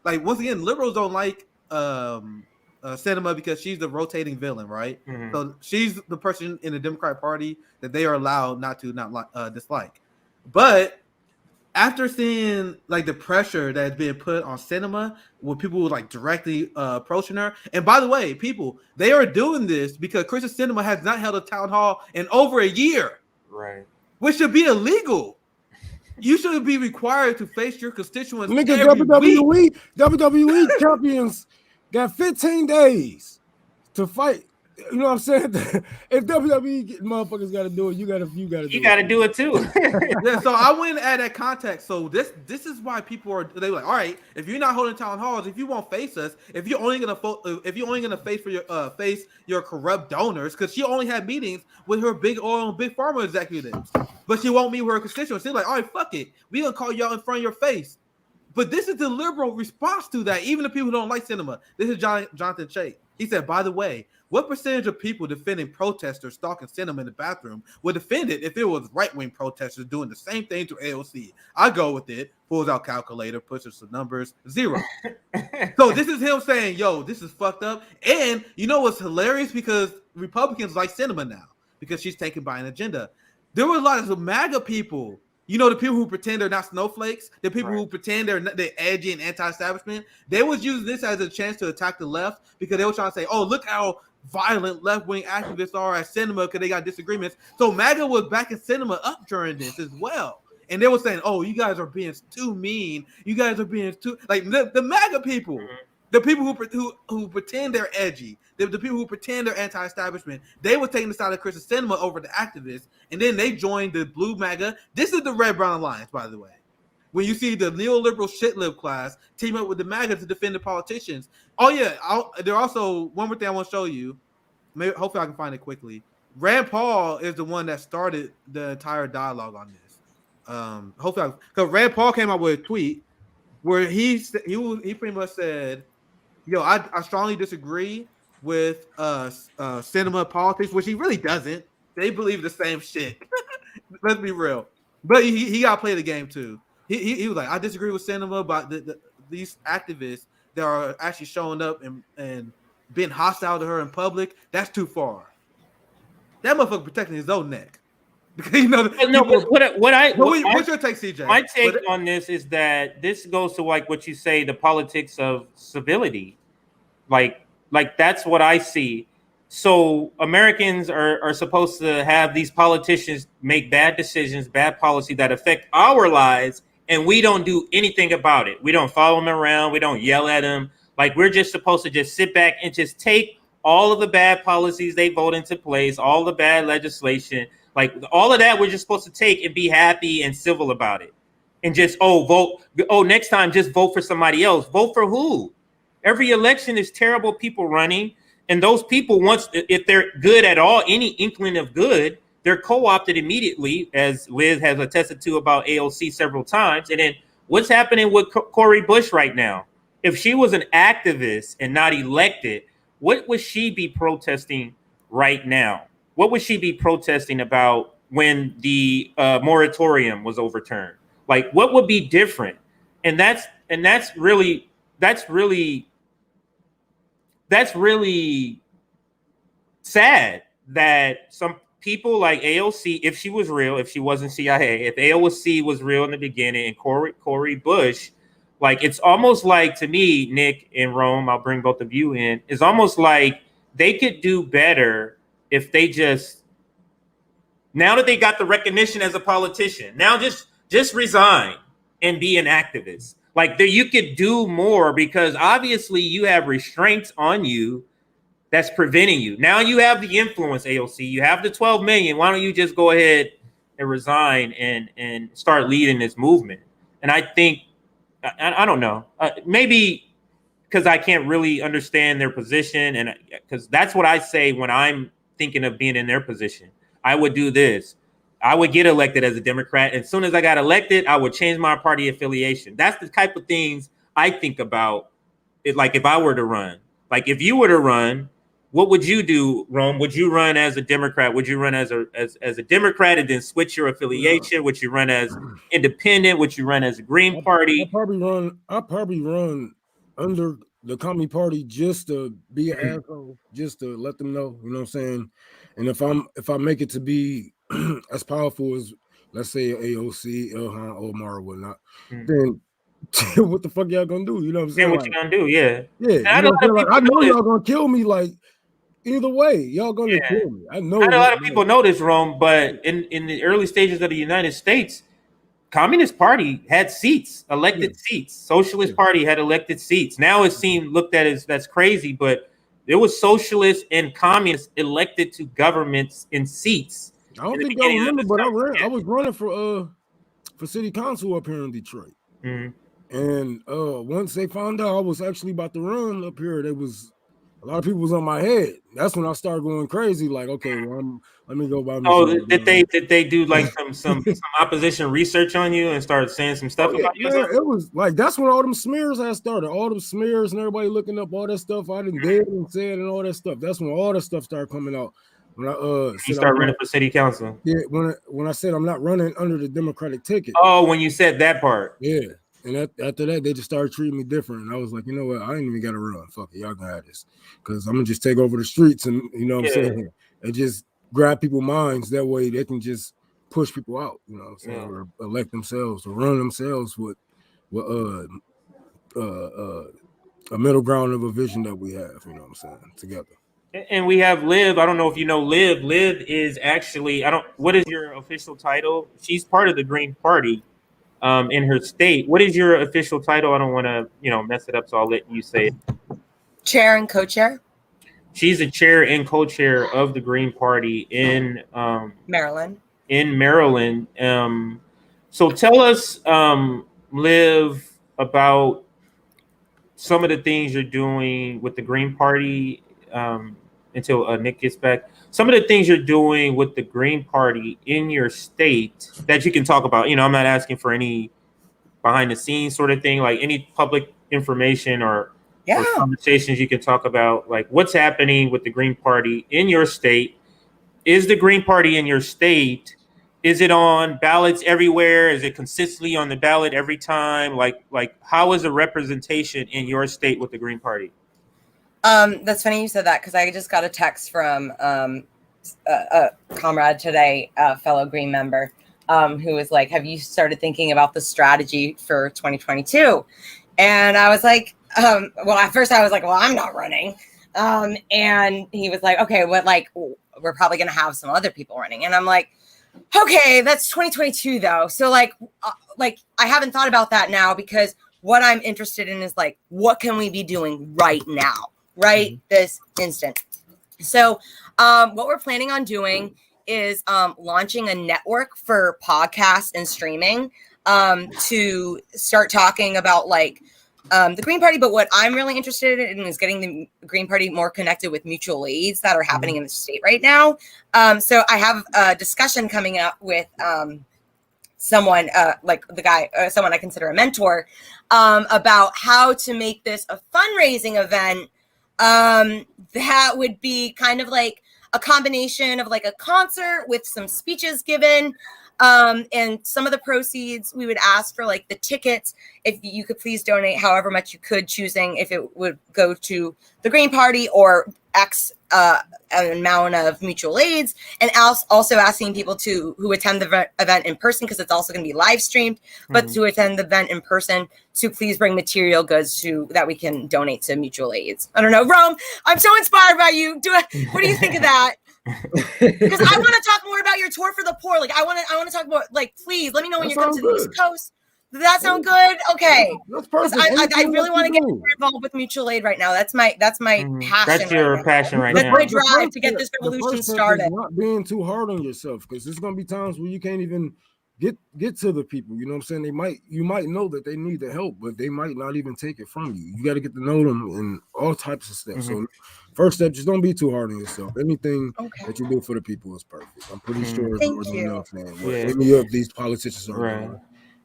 once again, liberals don't like Sinema because she's the rotating villain, right? Mm-hmm. So she's the person in the Democratic Party that they are allowed not dislike. But after seeing like the pressure that's being put on Sinema, when people were like directly approaching her, and by the way, people, they are doing this because Kristen Sinema has not held a town hall in over a year, right? Which should be illegal. You should be required to face your constituents. Nigga, WWE champions got 15 days to fight. You know what I'm saying? If WWE motherfuckers got to do it, you got to do it too. Yeah, so I went at that context. So this is why people are like, all right, if you're not holding town halls, if you won't face us, if you're only gonna face your corrupt donors, because she only had meetings with her big oil and big pharma executives, but she won't meet with her constituents. She's like, all right, fuck it, we gonna call y'all in front of your face. But this is the liberal response to that. Even the people who don't like Sinema. This is Jonathan Chait. He said, by the way, what percentage of people defending protesters stalking Sinema in the bathroom would defend it if it was right-wing protesters doing the same thing to AOC? I go with it, pulls out calculator, pushes some numbers, 0. So this is him saying, yo, this is fucked up. And you know what's hilarious? Because Republicans like Sinema now because she's taken by an agenda. There were a lot of MAGA people. You know, the people who pretend they're not snowflakes, the people who pretend they're edgy and anti-establishment, they was using this as a chance to attack the left because they were trying to say, oh, look how violent left-wing activists are at Sinema because they got disagreements. So MAGA was backing Sinema up during this as well. And they were saying, oh, you guys are being too mean. You guys are being too, like the MAGA people, the people who pretend they're edgy, the people who pretend they're anti-establishment, they were taking the side of Kristen Sinema over the activists, and then they joined the blue MAGA. This is the Red Brown Alliance, by the way. When you see the neoliberal shitlib class team up with the MAGA to defend the politicians. Oh yeah, there also one more thing I want to show you. Maybe hopefully I can find it quickly. Rand Paul is the one that started the entire dialogue on this. Hopefully, because Rand Paul came out with a tweet where he pretty much said, "Yo, I strongly disagree with Sinema politics," which he really doesn't. They believe the same shit. Let's be real. But he got to play the game too. He was like, I disagree with Sinema, but these activists that are actually showing up and being hostile to her in public, that's too far. That motherfucker protecting his own neck. You know, what's your take, CJ? My take on this is that this goes to like what you say, the politics of civility. Like that's what I see. So Americans are supposed to have these politicians make bad decisions, bad policy that affect our lives, and we don't do anything about it. We don't follow them around. We don't yell at them. Like, we're just supposed to just sit back and just take all of the bad policies they vote into place, all the bad legislation, like all of that we're just supposed to take and be happy and civil about it. And just, vote. Next time, just vote for somebody else. Vote for who? Every election is terrible people running. And those people, if they're good at all, any inkling of good, they're co-opted immediately, as Liz has attested to about AOC several times. And then what's happening with Cori Bush right now? If she was an activist and not elected, what would she be protesting right now? What would she be protesting about when the moratorium was overturned? Like, what would be different? And that's really sad that people like AOC, if she was real, if she wasn't CIA, if AOC was real in the beginning, and Cori Bush, like it's almost like, to me, Nick and Rome, I'll bring both of you in, it's almost like they could do better if they just, now that they got the recognition as a politician, now just resign and be an activist. Like you could do more, because obviously you have restraints on you that's preventing you. Now you have the influence, AOC. You have the 12 million. Why don't you just go ahead and resign and start leading this movement? And I think, I don't know, maybe because I can't really understand their position, and because that's what I say when I'm thinking of being in their position. I would do this. I would get elected as a Democrat. And as soon as I got elected, I would change my party affiliation. That's the type of things I think about it. Like if I were to run, like if you were to run, what would you do, Rome? Would you run as a Democrat? Would you run as a Democrat and then switch your affiliation? Would you run as independent? Would you run as a Green Party? I'll probably run under the Communist Party just to be an asshole, just to let them know, you know what I'm saying? And if I make it to be as powerful as, let's say, AOC, Ilhan Omar, or whatnot, then what the fuck y'all gonna do? You know what I'm saying? What you gonna do? Yeah. Yeah. You know what I'm saying? Like, I know y'all gonna kill me. Like either way, y'all gonna kill me. I know. Not a lot of people know this, Rome, but in the early stages of the United States, Communist Party had seats, elected seats. Socialist Party had elected seats. Now it seemed looked at as that's crazy, but there was socialists and communists elected to governments in seats. I don't think y'all remember, but I was running for city council up here in Detroit. And once they found out I was actually about to run up here, there was a lot of people was on my head. That's when I started going crazy. Like, okay, well, let me go by myself. Oh, did they do like some opposition research on you and start saying some stuff about you? Yeah, it was like that's when all them smears had started. All them smears and everybody looking up all that stuff I didn't did and said and all that stuff. That's when all that stuff started coming out. When I you start running for city council. Yeah, when I said I'm not running under the Democratic ticket. Oh, when you said that part. Yeah. And after that, they just started treating me different. And I was like, you know what? I ain't even got to run. Fuck it. Y'all gonna have this. Because I'm going to just take over the streets and, you know what I'm saying? And just grab people's minds. That way they can just push people out, you know what I'm saying? Or elect themselves or run themselves with a middle ground of a vision that we have, you know what I'm saying, together. And we have Liv. I don't know if you know Liv. Liv is actually, what is your official title? She's part of the Green Party. In her state. What is your official title? I don't want to, mess it up, so I'll let you say it. Chair and co-chair. She's a chair and co-chair of the Green Party in Maryland. So tell us, Liv, about some of the things you're doing with the Green Party until Nick gets back. Some of the things you're doing with the Green Party in your state that you can talk about. I'm not asking for any behind the scenes sort of thing, like any public information or conversations you can talk about, like what's happening with the Green Party in your state. Is the Green Party in your state, is it on ballots everywhere? Is it consistently on the ballot every time? Like how is the representation in your state with the Green Party? That's funny you said that, because I just got a text from a comrade today, a fellow Green member, who was like, have you started thinking about the strategy for 2022? And I was like, well, at first I was like, well, I'm not running. And he was like, okay, what, like, we're probably going to have some other people running. And I'm like, okay, that's 2022 though. So like I haven't thought about that now, because what I'm interested in is like, what can we be doing right now? Right this instant. So what we're planning on doing is launching a network for podcasts and streaming to start talking about like the Green Party. But what I'm really interested in is getting the Green Party more connected with mutual aids that are happening in the state right now. So I have a discussion coming up with someone like the guy, someone I consider a mentor, about how to make this a fundraising event that would be kind of like a combination of like a concert with some speeches given, and some of the proceeds we would ask for like the tickets. If you could please donate however much you could, choosing if it would go to the Green Party or X amount of mutual aids, and also asking people who attend the event in person, because it's also going to be live streamed, but to attend the event in person, to please bring material goods that we can donate to mutual aids. I don't know, Rome, I'm so inspired by you. What do you think of that? Because I want to talk more about your tour for the poor. Like I want to talk about, like, please let me know when you come to the East Coast. Does that sound good? Okay. Because I really want to get more involved with mutual aid right now. That's my passion. That's your passion right now. now. That's my drive to get this revolution started. Not being too hard on yourself, because there's gonna be times where you can't even get to the people. You know what I'm saying? You might know that they need the help, but they might not even take it from you. You got to get to know them and all types of stuff. So first step, just don't be too hard on yourself. Anything that you do for the people is perfect. I'm pretty sure it's more than enough, man. Any of these politicians are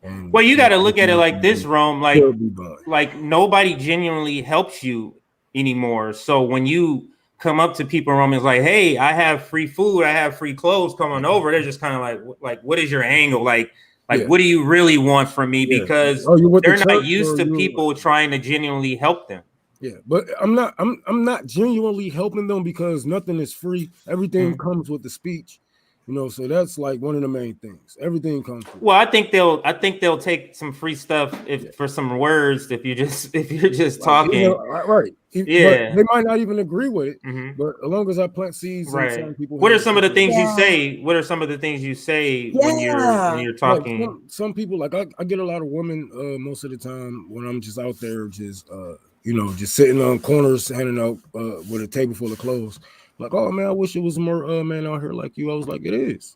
doing. Well, you got to look at it like this, Rome. Like nobody genuinely helps you anymore. So when you come up to people, Rome, is like, hey, I have free food, I have free clothes, come on over. They're just kind of like, what is your angle? Like, what do you really want from me? Because they're not used to people trying to genuinely help them. Yeah, but I'm not genuinely helping them, because nothing is free. Everything comes with the speech. You know, so that's like one of the main things. Everything comes through. Well, I think they'll take some free stuff for some words if you're just talking. You know, right. Yeah. But they might not even agree with it. But as long as I plant seeds, right. What are some of the things you say? What are some of the things you say when you're talking? Like some people, like I get a lot of women most of the time when I'm just out there, just just sitting on corners, handing out with a table full of clothes. Like, oh man, I wish it was more men out here like you. I was like, it is.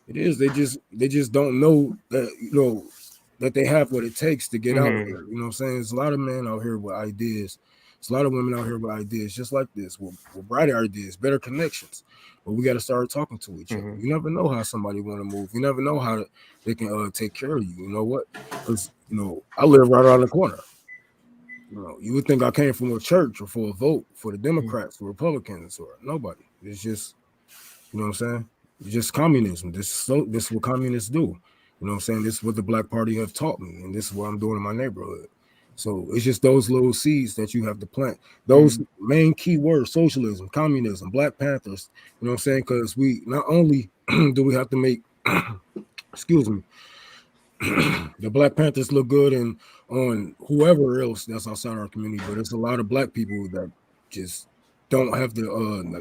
They just don't know that that they have what it takes to get out here. You know what I'm saying? There's a lot of men out here with ideas. There's a lot of women out here with ideas just like this, with brighter ideas, better connections. But we got to start talking to each other. You never know how somebody want to move. You never know how they can take care of you. You know what? Because I live right around the corner. You would think I came from a church or for a vote for the Democrats, or Republicans, or nobody. It's just, you know what I'm saying? It's just communism. This is what communists do. You know what I'm saying? This is what the Black Party have taught me, and this is what I'm doing in my neighborhood. So it's just those little seeds that you have to plant. Those main key words: socialism, communism, Black Panthers. You know what I'm saying? Because we not only do we have to make, excuse me, the Black Panthers look good and on whoever else that's outside our community, but there's a lot of Black people that just don't have the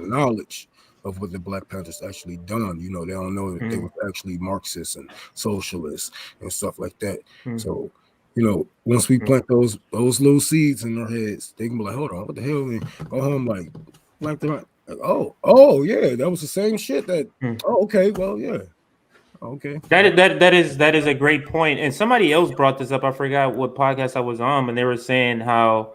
knowledge of what the Black Panthers actually done. They don't know that they were actually Marxists and socialists and stuff like that. So, once we plant those little seeds in their heads, they can be like, hold on, what the hell? And go home like oh yeah, that was the same shit that. Oh, okay, well, yeah. Okay. That is a great point. And somebody else brought this up. I forgot what podcast I was on, and they were saying how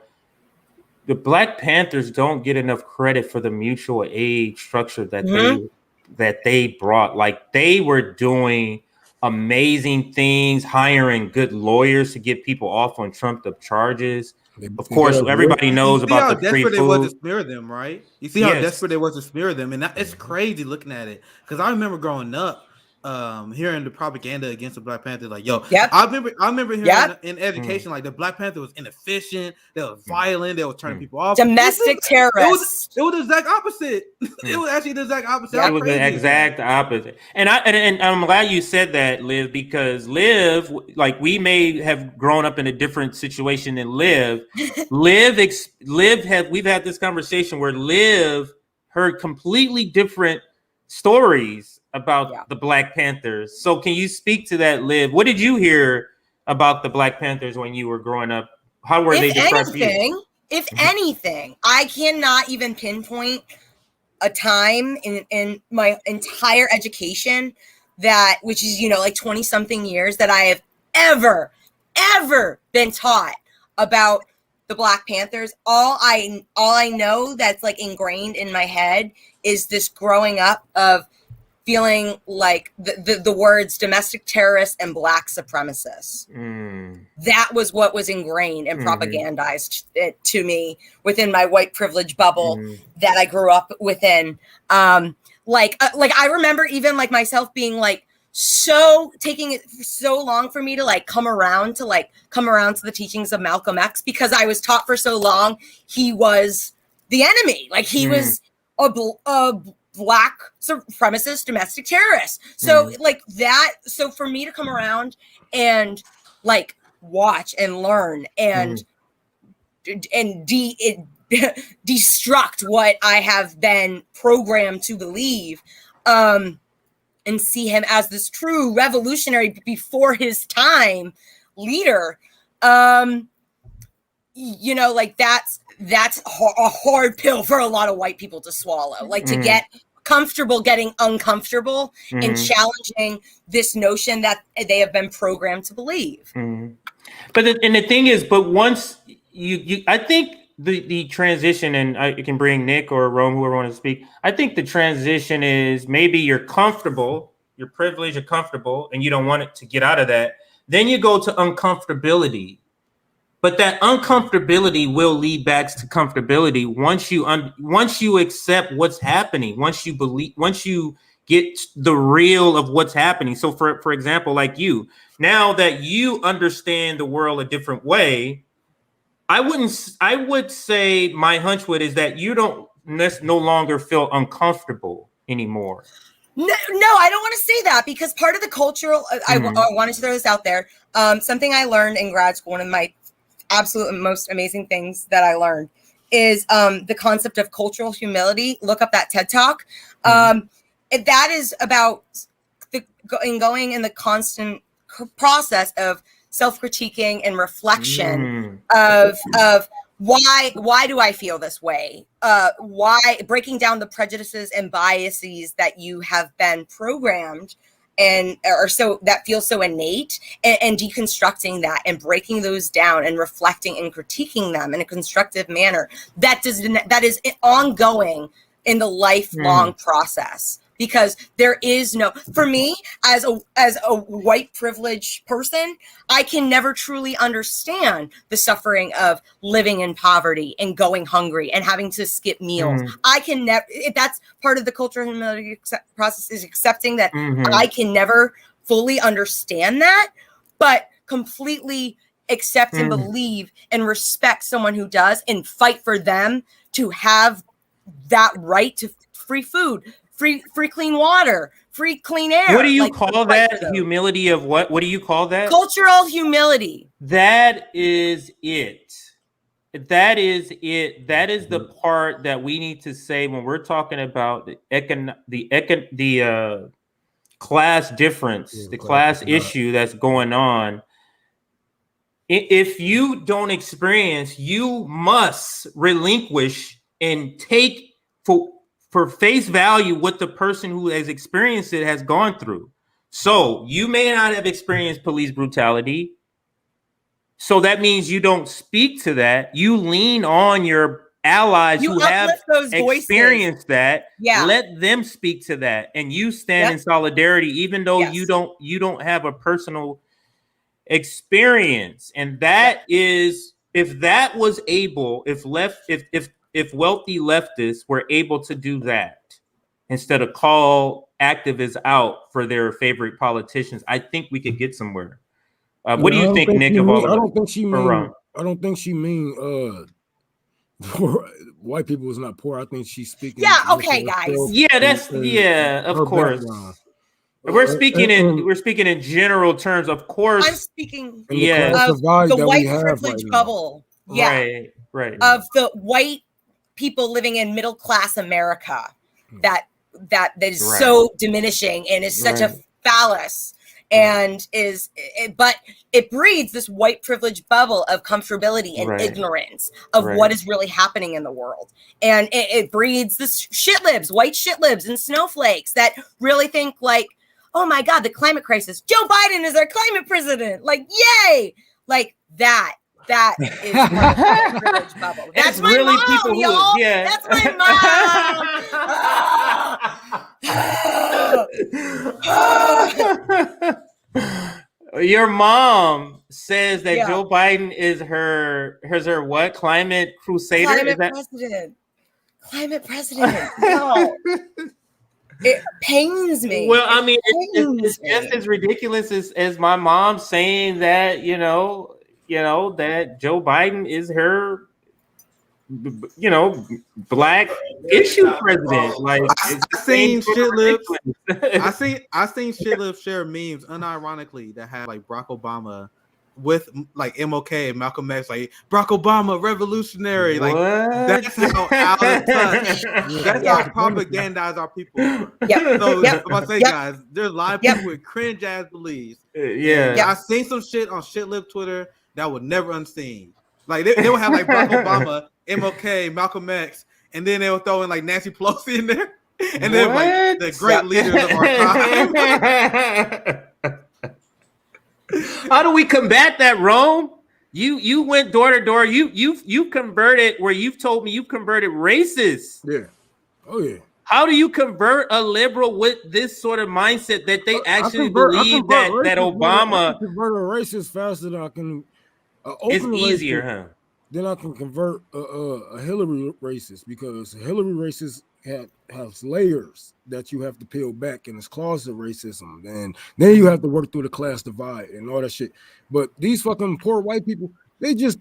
the Black Panthers don't get enough credit for the mutual aid structure that they brought. Like, they were doing amazing things, hiring good lawyers to get people off on trumped up charges. Of course, everybody knows about the free food. They was to smear them, right? You see how desperate they was to smear them, and it's crazy looking at it. Because I remember growing up, hearing the propaganda against the Black Panther, like, I remember hearing in education, like, the Black Panther was inefficient, they were violent, they were turning people off, domestic terrorists. It was the exact opposite. It was actually the exact opposite. It was the exact opposite. And I'm glad you said that, Liv, because Liv, like, we may have grown up in a different situation than Liv. We've had this conversation where Liv heard completely different stories about the Black Panthers. So can you speak to that, Liv? What did you hear about the Black Panthers when you were growing up? How were they described to you? If anything, I cannot even pinpoint a time in my entire education which is, like 20 something years, that I have ever been taught about the Black Panthers. All I know that's like ingrained in my head is this growing up of feeling like the words domestic terrorists and Black supremacists. That was what was ingrained and propagandized to me within my white privilege bubble that I grew up within. Like I remember even like myself being like taking it so long for me to like come around to the teachings of Malcolm X, because I was taught for so long he was the enemy. Like he was a black supremacist domestic terrorist. So like that. So for me to come around and like watch and learn and destruct what I have been programmed to believe, and see him as this true revolutionary before his time leader, you know, like that's a hard pill for a lot of white people to swallow, like to get comfortable getting uncomfortable and challenging this notion that they have been programmed to believe. But the thing is, but once you I think the transition, and I can bring Nick or Rome, whoever wants to speak. I think the transition is maybe you're comfortable, you're privileged, you're comfortable, and you don't want it to get out of that. Then you go to uncomfortability. But that uncomfortability will lead back to comfortability once you accept what's happening, once you get the real of what's happening. So for example, like you, now that you understand the world a different way, I would say my hunch is that you don't no longer feel uncomfortable anymore. No, I don't want to say that, because part of the cultural, I wanted to throw this out there. Something I learned in grad school, one of my absolute most amazing things that I learned is the concept of cultural humility. Look up that TED Talk. That is about going in the constant process of self-critiquing and reflection of why do I feel this way? Why, breaking down the prejudices and biases that you have been programmed and or so that feels so innate, and deconstructing that and breaking those down and reflecting and critiquing them in a constructive manner. That is ongoing in the lifelong process. Because there is no, for me as a white privileged person, I can never truly understand the suffering of living in poverty and going hungry and having to skip meals. I can never, that's part of the cultural humility process, is accepting that I can never fully understand that, but completely accept and believe and respect someone who does, and fight for them to have that right to free food, free clean water, free clean air. What do you call that? Humility of what? What do you call that? Cultural humility. That is it. That is it. That is the part that we need to say when we're talking about the class difference, the class issue that's going on. If you don't experience, you must relinquish and take for face value what the person who has experienced it has gone through. So you may not have experienced police brutality. So that means you don't speak to that. You lean on your allies who have experienced that. Yeah. Let them speak to that. And you stand in solidarity, even though you don't have a personal experience. And that is, if that was able, if wealthy leftists were able to do that instead of call activists out for their favorite politicians, I think we could get somewhere. What do you think, Nick? Of all, I don't think she mean white people is not poor. I think she's speaking. Yeah. Okay, guys. Yeah, that's of course. Background. We're speaking in general terms, of course. I'm speaking of the white privilege bubble. Yeah. Right. Of the white people living in middle class America, that is so diminishing and is such a phallus, and but it breeds this white privilege bubble of comfortability and ignorance of what is really happening in the world, and it breeds this white shitlibs and snowflakes that really think like, oh my God, the climate crisis, Joe Biden is our climate president, like yay, like that. That is part of the privilege bubble. That's my really mom, people y'all. That's my mom. Your mom says that Joe Biden is her what? Climate crusader? Climate president. No. It pains me. Well, I mean, it's just as ridiculous as my mom saying that, that Joe Biden is her you know, black issue president. Like I seen Shitlib share memes unironically that had like Barack Obama with like MLK, Malcolm X, like Barack Obama, revolutionary. Like that's how out of touch. That's how propagandize our people. So if I say, guys, there's a lot of people with cringe ass beliefs. I seen some shit on Shitlib Twitter that would never unseen. Like they would have like Barack Obama, MLK, Malcolm X, and then they would throw in like Nancy Pelosi in there, and then like the great leaders of our time. How do we combat that, Rome? You went door to door. You converted where you've told me you've converted racists. Yeah. Oh yeah. How do you convert a liberal with this sort of mindset that they actually believe that Obama I can convert a racist faster than I can? It's easier, huh? Then I can convert a Hillary racist, because Hillary racist has layers that you have to peel back, and it's closet racism, and then you have to work through the class divide and all that shit. But these fucking poor white people, they just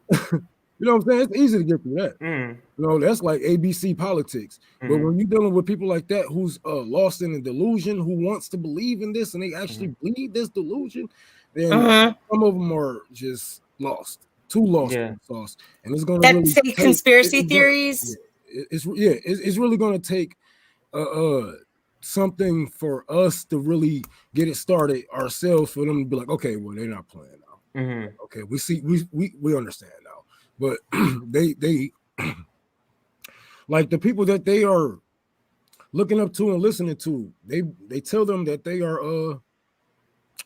you know what I'm saying? It's easy to get through that. You know, that's like ABC politics. But when you're dealing with people like that who's lost in a delusion, who wants to believe in this and they actually believe this delusion, then some of them are just lost, too lost in the sauce. And it's going to really say conspiracy theories. It's really going to take something for us to really get it started ourselves, for them to be like, okay, well, they're not playing now. Okay, we see, we understand now. But they like the people that they are looking up to and listening to, they tell them that they are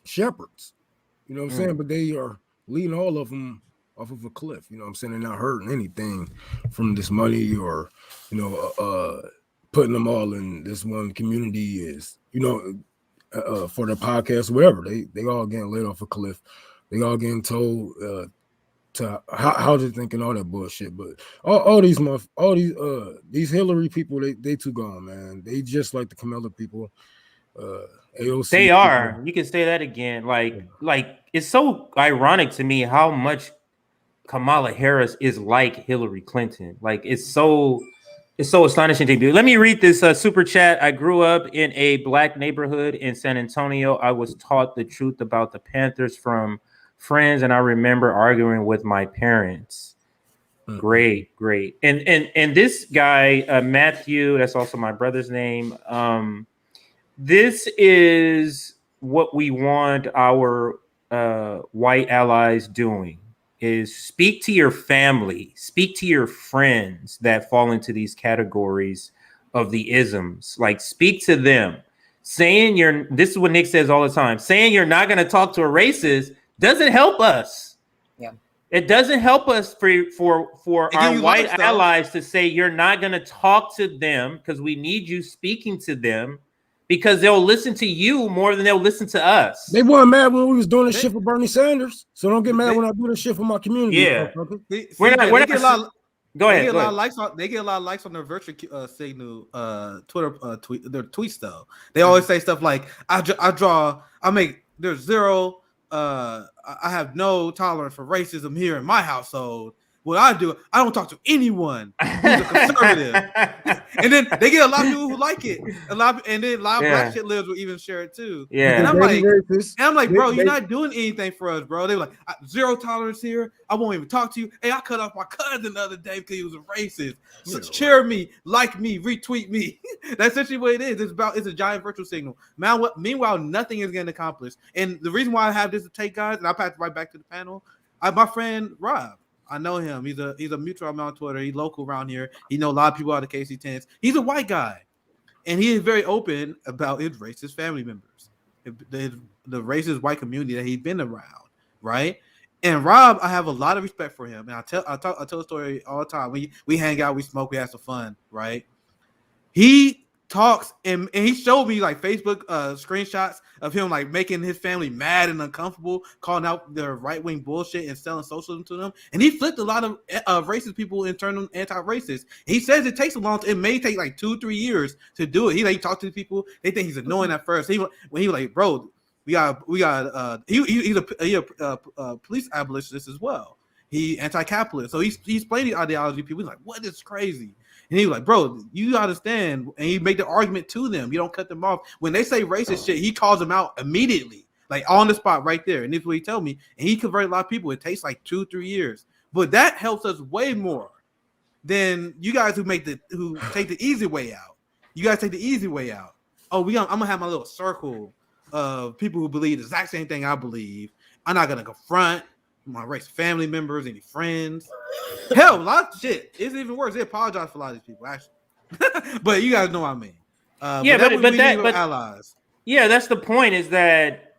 shepherds. You know what I'm saying? But they are leading all of them off of a cliff. You know what I'm saying? They're not hurting anything from this money, or, you know, putting them all in this one community is, you know, for their podcast or whatever. They all getting laid off a cliff. They all getting told to how they thinking all that bullshit. But all these Hillary people, they too gone, man. They just like the Kamala people. AOC they are people. You can say that again. Like it's so ironic to me how much Kamala Harris is like Hillary Clinton. Like it's so astonishing to do. Let me read this super chat. I grew up in a black neighborhood in San Antonio. I was taught the truth about the Panthers from friends, and I remember arguing with my parents. Great. And this guy, Matthew, that's also my brother's name. This is what we want our white allies doing, is speak to your family, speak to your friends that fall into these categories of the isms. Like, speak to them. Saying this is what Nick says all the time, saying you're not going to talk to a racist doesn't help us. Yeah. It doesn't help us for our white allies to say you're not going to talk to them, because we need you speaking to them, because they'll listen to you more than they'll listen to us. They weren't mad when we was doing this shit for Bernie Sanders, so don't get mad when I do this shit for my community. Yeah. Go ahead. They get a lot of likes on their virtual signal Twitter their tweets though. They always say stuff like, there's zero I have no tolerance for racism here in my household. What I do, I don't talk to anyone who's a conservative. And then they get a lot of people who like it. And then a lot of black shit lives will even share it too. Yeah. And I'm like, bro, you're not doing anything for us, bro. They were like, zero tolerance here. I won't even talk to you. Hey, I cut off my cousin the other day because he was a racist. So share me, like me, retweet me. That's essentially what it is. It's a giant virtual signal. Meanwhile, nothing is getting accomplished. And the reason why I have this to take, guys, and I'll pass it right back to the panel. My friend Rob. I know him. He's a mutual on Twitter. He's local around here. He know a lot of people out of KC tents. He's a white guy, and he is very open about his racist family members, the racist white community that he's been around, right? And Rob, I have a lot of respect for him, and I tell a story all the time. We hang out, we smoke, we have some fun, right? He talks and he showed me like Facebook screenshots of him like making his family mad and uncomfortable, calling out their right-wing bullshit and selling socialism to them. And he flipped a lot of racist people and turned them anti-racist. He says it takes a long time. It may take like 2-3 years to do it. He talked to the people. They think he's annoying at first. He was like, bro, he's a police abolitionist as well. He anti-capitalist. So he's explaining the ideology to people. He's like, what is crazy? And he was like, bro, you understand. And he made the argument to them. You don't cut them off. When they say racist shit, he calls them out immediately, like on the spot right there. And this is what he told me. And he converted a lot of people. It takes like 2-3 years. But that helps us way more than you guys who take the easy way out. You guys take the easy way out. Oh, I'm going to have my little circle of people who believe the exact same thing I believe. I'm not going to confront my race family members, any friends. Hell, a lot of shit. It's even worse. They apologize for a lot of these people, actually. But you guys know what I mean. But allies. Yeah, that's the point. Is that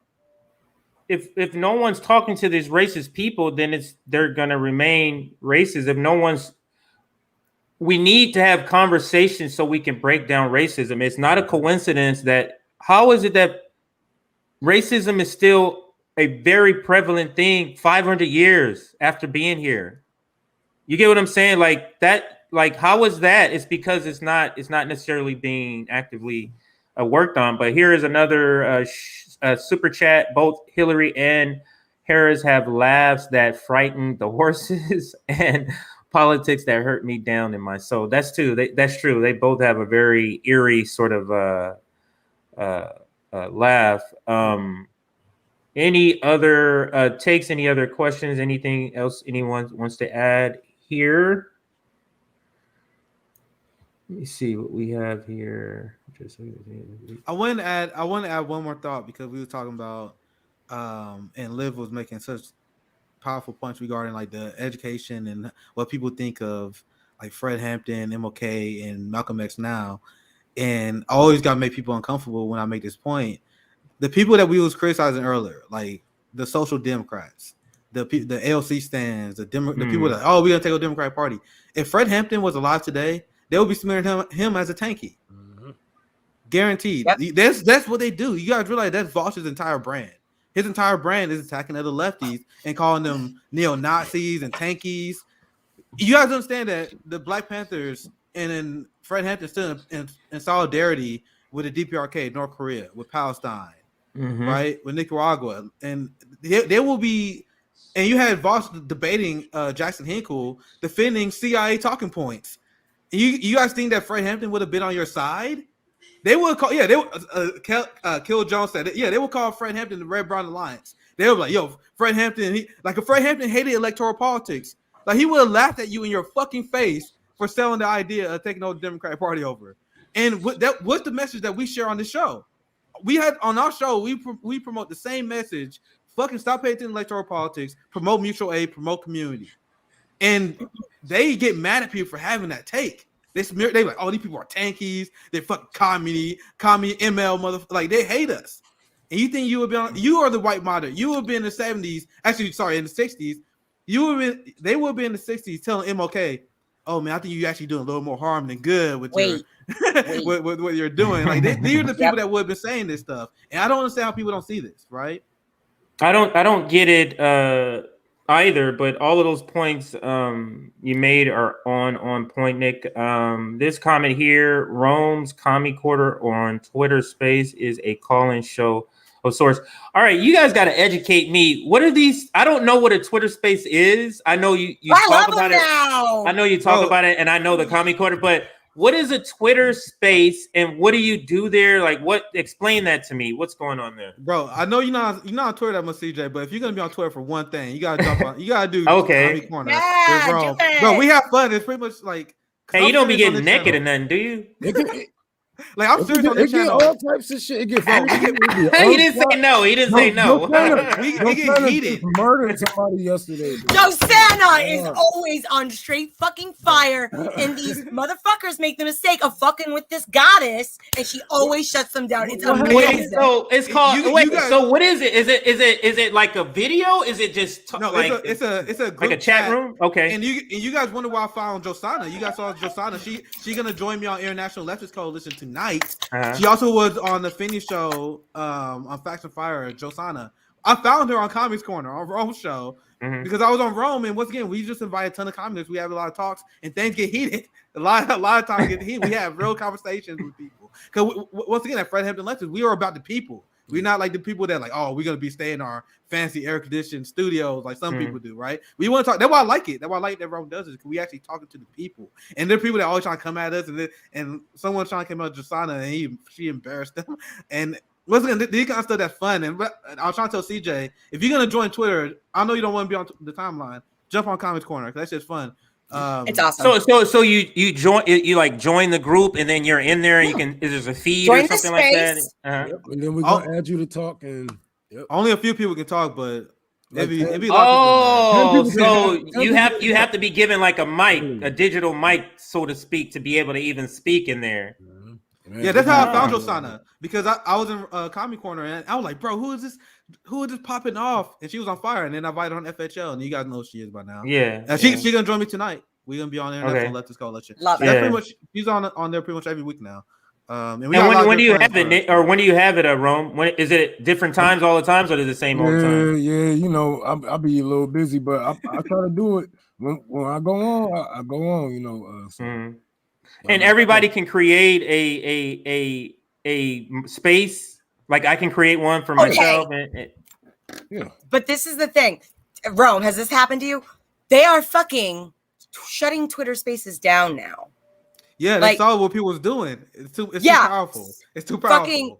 if no one's talking to these racist people, then they're gonna remain racist. If no one's, we need to have conversations so we can break down racism. It's not a coincidence that how is it that racism is still a very prevalent thing 500 years after being here? You get what I'm saying? Like that, like how is that? It's because it's not necessarily being actively worked on. But here is another super chat. Both Hillary and Harris have laughs that frighten the horses and politics that hurt me down in my soul. That's true. They both have a very eerie sort of laugh. Any other takes? Any other questions? Anything else anyone wants to add here? Let me see what we have here. I want to add one more thought because we were talking about and Liv was making such powerful points regarding like the education and what people think of like Fred Hampton, MLK, and Malcolm X now. And I always got to make people uncomfortable when I make this point. The people that we was criticizing earlier, like the social democrats, the ALC stands, the people that, we're gonna take a Democratic Party. If Fred Hampton was alive today, they would be smearing him as a tanky. Mm-hmm. Guaranteed. Yep. That's what they do. You guys realize that's Vosh's entire brand. His entire brand is attacking other lefties and calling them neo-Nazis and tankies. You guys understand that the Black Panthers and then Fred Hampton still in solidarity with the DPRK, North Korea, with Palestine. Mm-hmm. Right, with Nicaragua, and they will be, and you had Voss debating Jackson Hinkle defending CIA talking points. And you guys think that Fred Hampton would have been on your side? They would call, they would. Kill Jones said, they would call Fred Hampton the Red Brown Alliance. They would be like, yo, Fred Hampton, if Fred Hampton hated electoral politics, like he would have laughed at you in your fucking face for selling the idea of taking over the Democratic Party over. And what's the message that we share on this show? We had on our show, we promote the same message. Fucking stop hating electoral politics, promote mutual aid, promote community. And they get mad at people for having that take. They like, oh, these people are tankies, they're fucking commie ML motherfucker. Like they hate us. And you think you would be you are the white moderate. You would be in the 70s, actually, sorry, in the 60s. They would be in the 60s telling MLK, oh man, I think you're actually doing a little more harm than good with with what you're doing. Like these are the people that would have been saying this stuff, and I don't understand how people don't see this. Right? I don't get it either. But all of those points you made are on point, Nick. This comment here: Rome's Commie Quarter on Twitter Space is a call-in show of sorts. All right, you guys got to educate me. What are these? I don't know what a Twitter Space is. I know you talk about it. I know you talk about it, and I know the Commie Quarter, but what is a Twitter Space, and what do you do there? Like, what? Explain that to me. What's going on there, bro? I know you're not on Twitter that much, CJ. But if you're gonna be on Twitter for one thing, you gotta jump on. You gotta do okay. Commie Corner. Yeah, bro, we have fun. It's pretty much like. Hey, you don't be getting naked or nothing, do you? Like I'm serious on this channel. All types of shit. It get he didn't say no. He didn't say no. We get heated. Murdered somebody yesterday. Josana is always on straight fucking fire, and these motherfuckers make the mistake of fucking with this goddess, and she always shuts them down. It's amazing. So it's called. So what is it? Is it like a video? Is it just no? It's a group like a chat room. Okay. And you guys wonder why I found Josana. You guys saw Josana. She's gonna join me on International Leftist Coalition tonight. She also was on the Finney show on Facts and Fire. Josana. I found her on Comics Corner on Rome's show because I was on Rome, and once again we just invite a ton of communists. We have a lot of talks, and things get heated. A lot of times get heated. We have real conversations with people because once again at Fred Hampton Leftist, we are about the people. We're not like the people that like, oh, we're gonna be staying in our fancy air conditioned studios like some people do, right? We want to talk. That's why I like it. That's why I like that everyone does it, because we actually talking to the people. And there are people that always trying to come at us, and someone trying to come at Jasana, and she embarrassed them. And once again, these kind of stuff that's fun. And I was trying to tell CJ, if you're gonna join Twitter, I know you don't want to be on the timeline. Jump on Comments Corner, because that's just fun. It's awesome. So you join the group, and then you're in there, and you can, is there a feed Join or something like that? Yep. And then we're gonna add you to talk, and only a few people can talk, but maybe so you have to be given like a mic, a digital mic, so to speak, to be able to even speak in there. Yeah, that's how I found Josana, because I was in Comedy Corner, and I was like, bro, who is this popping off? And she was on fire, and then I invited her on FHL, and you guys know who she is by now. Yeah, she's gonna join me tonight. We're gonna be on International Leftist Coalition. Love it. Pretty much, she's on there pretty much every week now. And when do you have it, Nick, or when do you have it, Rome? When is it at different times all the times, or is it the same all the time? Yeah, you know, I'll be a little busy, but I try to do it when I go on. I go on, you know. And everybody can create a space. Like I can create one for myself. Yeah. But this is the thing. Rome, has this happened to you? They are fucking shutting Twitter Spaces down now. Yeah, that's all what people was doing. It's too powerful. It's too powerful.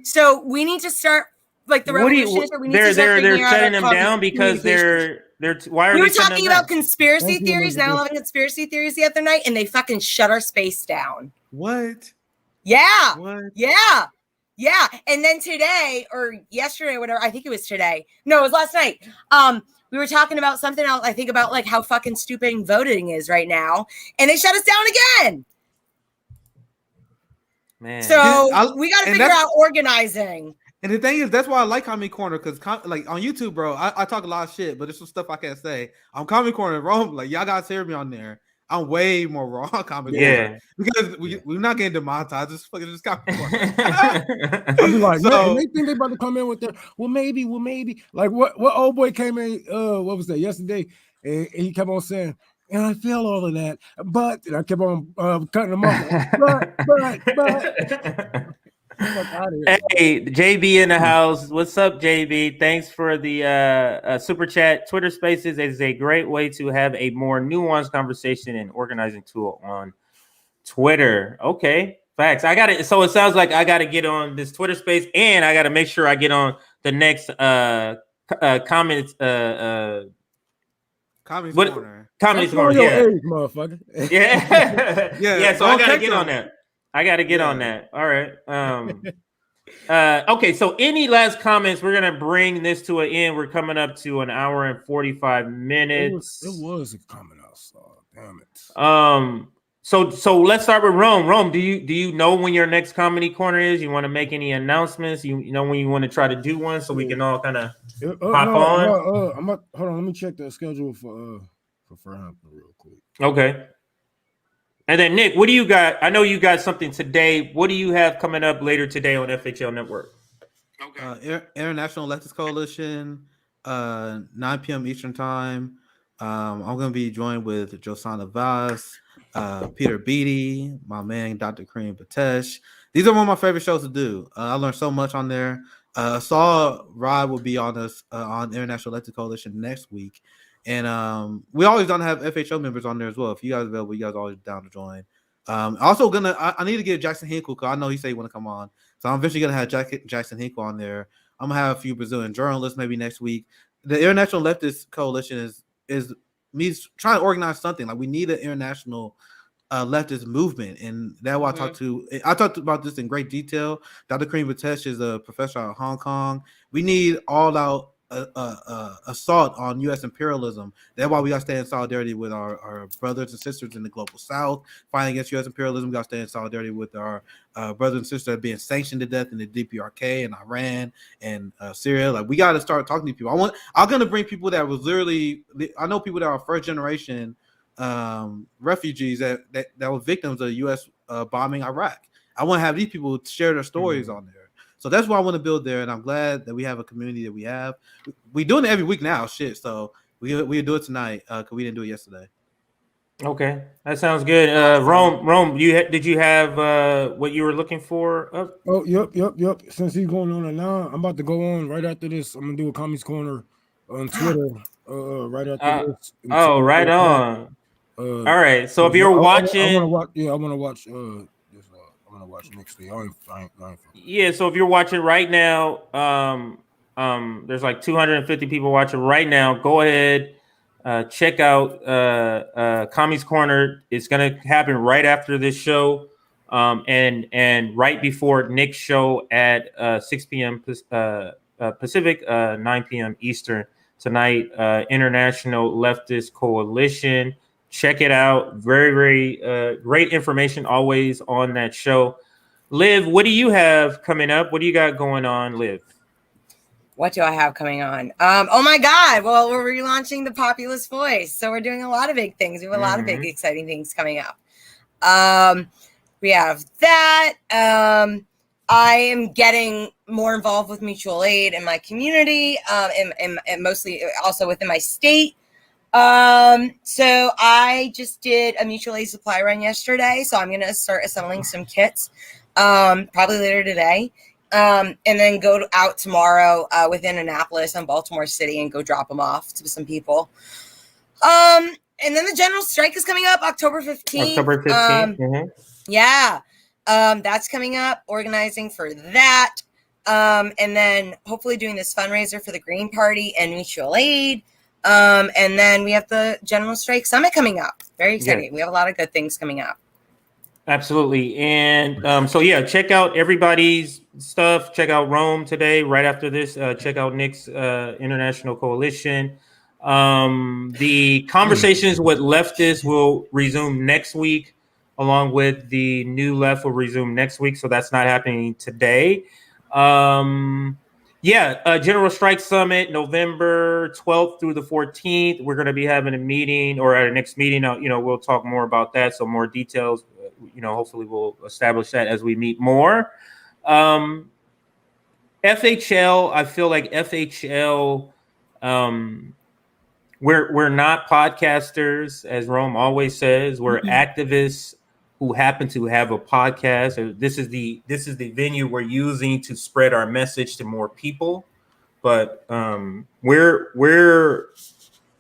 So we need to start like the revolution. They're shutting them down because they're why are we they were talking about down? Conspiracy theories, 9/11 conspiracy theories the other night, and they fucking shut our space down. What? Yeah. What? Yeah. Yeah. And then today or yesterday, whatever, I think it was today. No, it was last night. We were talking about something else. I think about like how fucking stupid voting is right now, and they shut us down again. Man. So we got to figure out organizing. And the thing is, that's why I like Comedy Corner, because like on YouTube, bro, I talk a lot of shit, but there's some stuff I can't say. On Comedy Corner, Rome, like y'all guys hear me on there. I'm way more raw on Comedy Corner because we're not getting demonetized. Just Comedy Corner. I'll be like, man, they think they about to come in with their well, maybe. Like what old boy came in? What was that yesterday? And he kept on saying, and I feel all of that, but and I kept on cutting him off. but. Hey, JB in the house. What's up, JB? Thanks for the super chat. Twitter Spaces is a great way to have a more nuanced conversation and organizing tool on Twitter. Okay, facts. I got it. So it sounds like I got to get on this Twitter Space, and I got to make sure I get on the next comments. Comments Corner. Comments Corner. Yeah, age, motherfucker. yeah. So I got to get on that. I got to get on that. All right. Okay. So any last comments? We're going to bring this to an end. We're coming up to an hour and 45 minutes. It was a comment I saw. Damn it. So let's start with Rome. Rome, do you know when your next Comedy Corner is? You want to make any announcements? You know when you want to try to do one so we can all kind of hop on? Hold on. Let me check the schedule for Farhampton real quick. Okay. And then Nick, what do you got? I know you got something today. What do you have coming up later today on FHL Network? Okay. International Leftist Coalition, 9 p.m. Eastern Time. I'm going to be joined with Josana Vaz, Peter Beatty, my man Dr. Kareem Patesh. These are one of my favorite shows to do. I learned so much on there. Saul Rod will be on us on International Leftist Coalition next week. And we always don't have FHO members on there as well. If you guys are available, you guys are always down to join. Also I need to get Jackson Hinkle, because I know he said he want to come on. So I'm eventually gonna have Jackson Hinkle on there. I'm gonna have a few Brazilian journalists maybe next week. The International Leftist Coalition is me trying to organize something. Like we need an international leftist movement, and that's why I talked about this in great detail. Dr. Kareem Patesh is a professor out of Hong Kong. We need all out assault on U.S. imperialism. That's why we got to stay in solidarity with our brothers and sisters in the global South fighting against U.S. imperialism. We got to stay in solidarity with our brothers and sisters that are being sanctioned to death in the DPRK and Iran and Syria. Like we got to start talking to people. I'm going to bring people that was literally. I know people that are first generation refugees that were victims of U.S. Bombing Iraq. I want to have these people share their stories on there. So that's what I want to build there, and I'm glad that we have a community that we have. We're doing it every week now, so we do it tonight because we didn't do it yesterday. Okay, that sounds good. Rome, did you have what you were looking for up? Oh, yep. Since he's going on now, I'm about to go on right after this. I'm gonna do a Commies Corner on Twitter. Right after this. Oh, right on. All right. So if you're watching, I want to watch. Yeah, I want to watch. This, I want to watch next day. Yeah. So if you're watching right now, there's like 250 people watching right now. Go ahead. Check out Commies Corner. It's gonna happen right after this show, and right before Nick's show at 6 p.m. Pacific, 9 p.m. Eastern tonight. International Leftist Coalition. Check it out. Very, very great information always on that show. Liv, what do you have coming up? What do you got going on, Liv? What do I have coming on? Oh my God. Well, we're relaunching the Populist Voice. So we're doing a lot of big things. We have a lot of big, exciting things coming up. We have that. I am getting more involved with mutual aid in my community, and mostly also within my state. So I just did a mutual aid supply run yesterday. So I'm going to start assembling some kits, probably later today. And then go out tomorrow within Annapolis and Baltimore City and go drop them off to some people. And then the general strike is coming up October 15th. October 15th. Yeah. That's coming up, organizing for that. And then hopefully doing this fundraiser for the Green Party and mutual aid. And then we have the General Strike Summit coming up. Very exciting. Yeah. We have a lot of good things coming up. Absolutely. And so, yeah, check out everybody's stuff. Check out Rome today, right after this. Check out Nick's International Coalition. The conversations with leftists will resume next week, along with the New Left will resume next week. So that's not happening today. General Strike Summit, November 12th through the 14th. We're going to be having a meeting, or at our next meeting, we'll talk more about that. So more details, hopefully we'll establish that as we meet more. FHL, I feel like FHL, we're not podcasters, as Rome always says. We're activists who happen to have a podcast. This is the venue we're using to spread our message to more people. But we're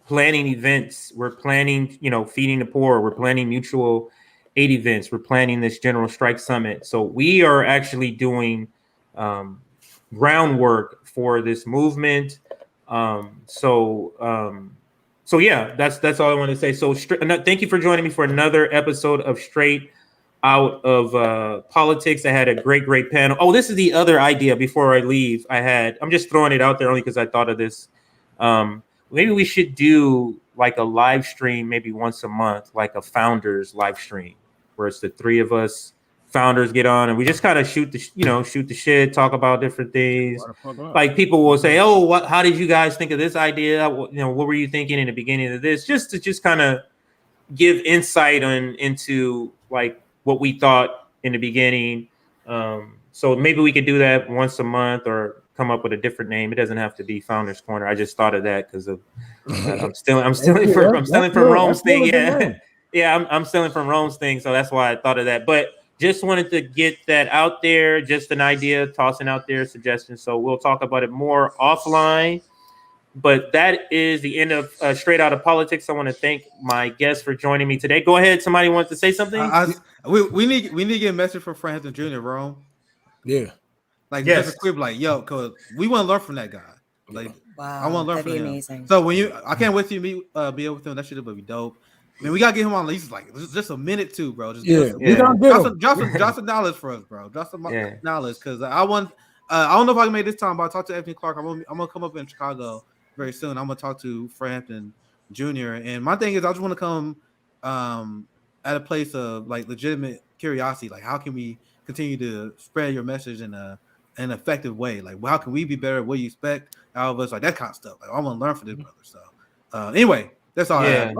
planning events. We're planning, feeding the poor. We're planning mutual aid events. We're planning this General Strike Summit. So we are actually doing groundwork for this movement. So yeah, that's all I want to say. So thank you for joining me for another episode of Straight Out of Politics. I had a great panel. Oh, this is the other idea before I leave. I'm just throwing it out there only because I thought of this. Maybe we should do like a live stream, maybe once a month, like a founders live stream, where it's the three of us founders get on and we just kind of shoot the shit, talk about different things. Like people will say, "Oh, how did you guys think of this idea? What were you thinking in the beginning of this?" Just to kind of give insight into like what we thought in the beginning. So maybe we could do that once a month or come up with a different name. It doesn't have to be Founders Corner. I just thought of that because of I'm stealing from Rome's thing. Yeah, I'm stealing from Rome's thing, so that's why I thought of that. But just wanted to get that out there, just an idea, tossing out there, suggestions. So we'll talk about it more offline. But that is the end of Straight Out of Politics. I want to thank my guests for joining me today. Go ahead. Somebody wants to say something? We need to get a message from Frampton Jr., Rome. Yeah. Like, just a quick, like, yo, because we want to learn from that guy. Like, wow, I want to learn from him. Amazing. So I can't wait to be able with him. That shit would be dope. I mean, we gotta get him on at least like just a minute too, bro. Drop some knowledge for us, bro. Drop some knowledge, because I want. I don't know if I can make this time, but I'll talk to Anthony Clark. I'm gonna come up in Chicago very soon. I'm gonna talk to Frampton Jr. And my thing is, I just want to come at a place of like legitimate curiosity. Like, how can we continue to spread your message in an effective way? Like, how can we be better at what you expect out of us? Like that kind of stuff. Like, I want to learn from this brother. So anyway, that's all I have.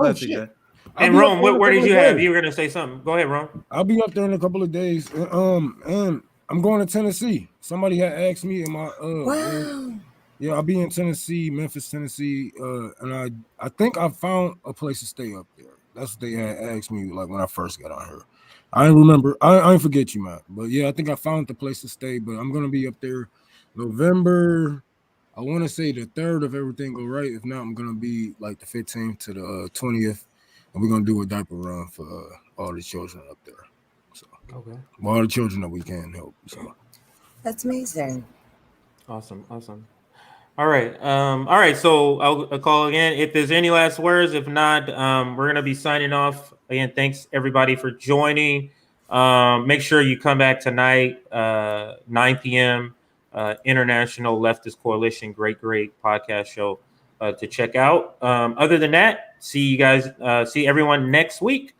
And Rome, where did you have? You were gonna say something. Go ahead, Rome. I'll be up there in a couple of days. And I'm going to Tennessee. Somebody had asked me in my wow. Yeah, I'll be in Tennessee, Memphis, Tennessee. And I think I found a place to stay up there. That's what they had asked me like when I first got on here. I ain't remember. I ain't forget you, man. But yeah, I think I found the place to stay. But I'm gonna be up there November. I want to say the 3rd if everything go right. If not, I'm gonna be like the 15th to the 20th, and we're gonna do a diaper run for all the children up there. So Okay. all the children that we can help. So That's amazing. Awesome. All right. So I'll call again. If there's any last words, if not, we're gonna be signing off. Again, thanks everybody for joining. Make sure you come back tonight, 9 p.m. International Leftist Coalition, great podcast show to check out. Other than that, see everyone next week.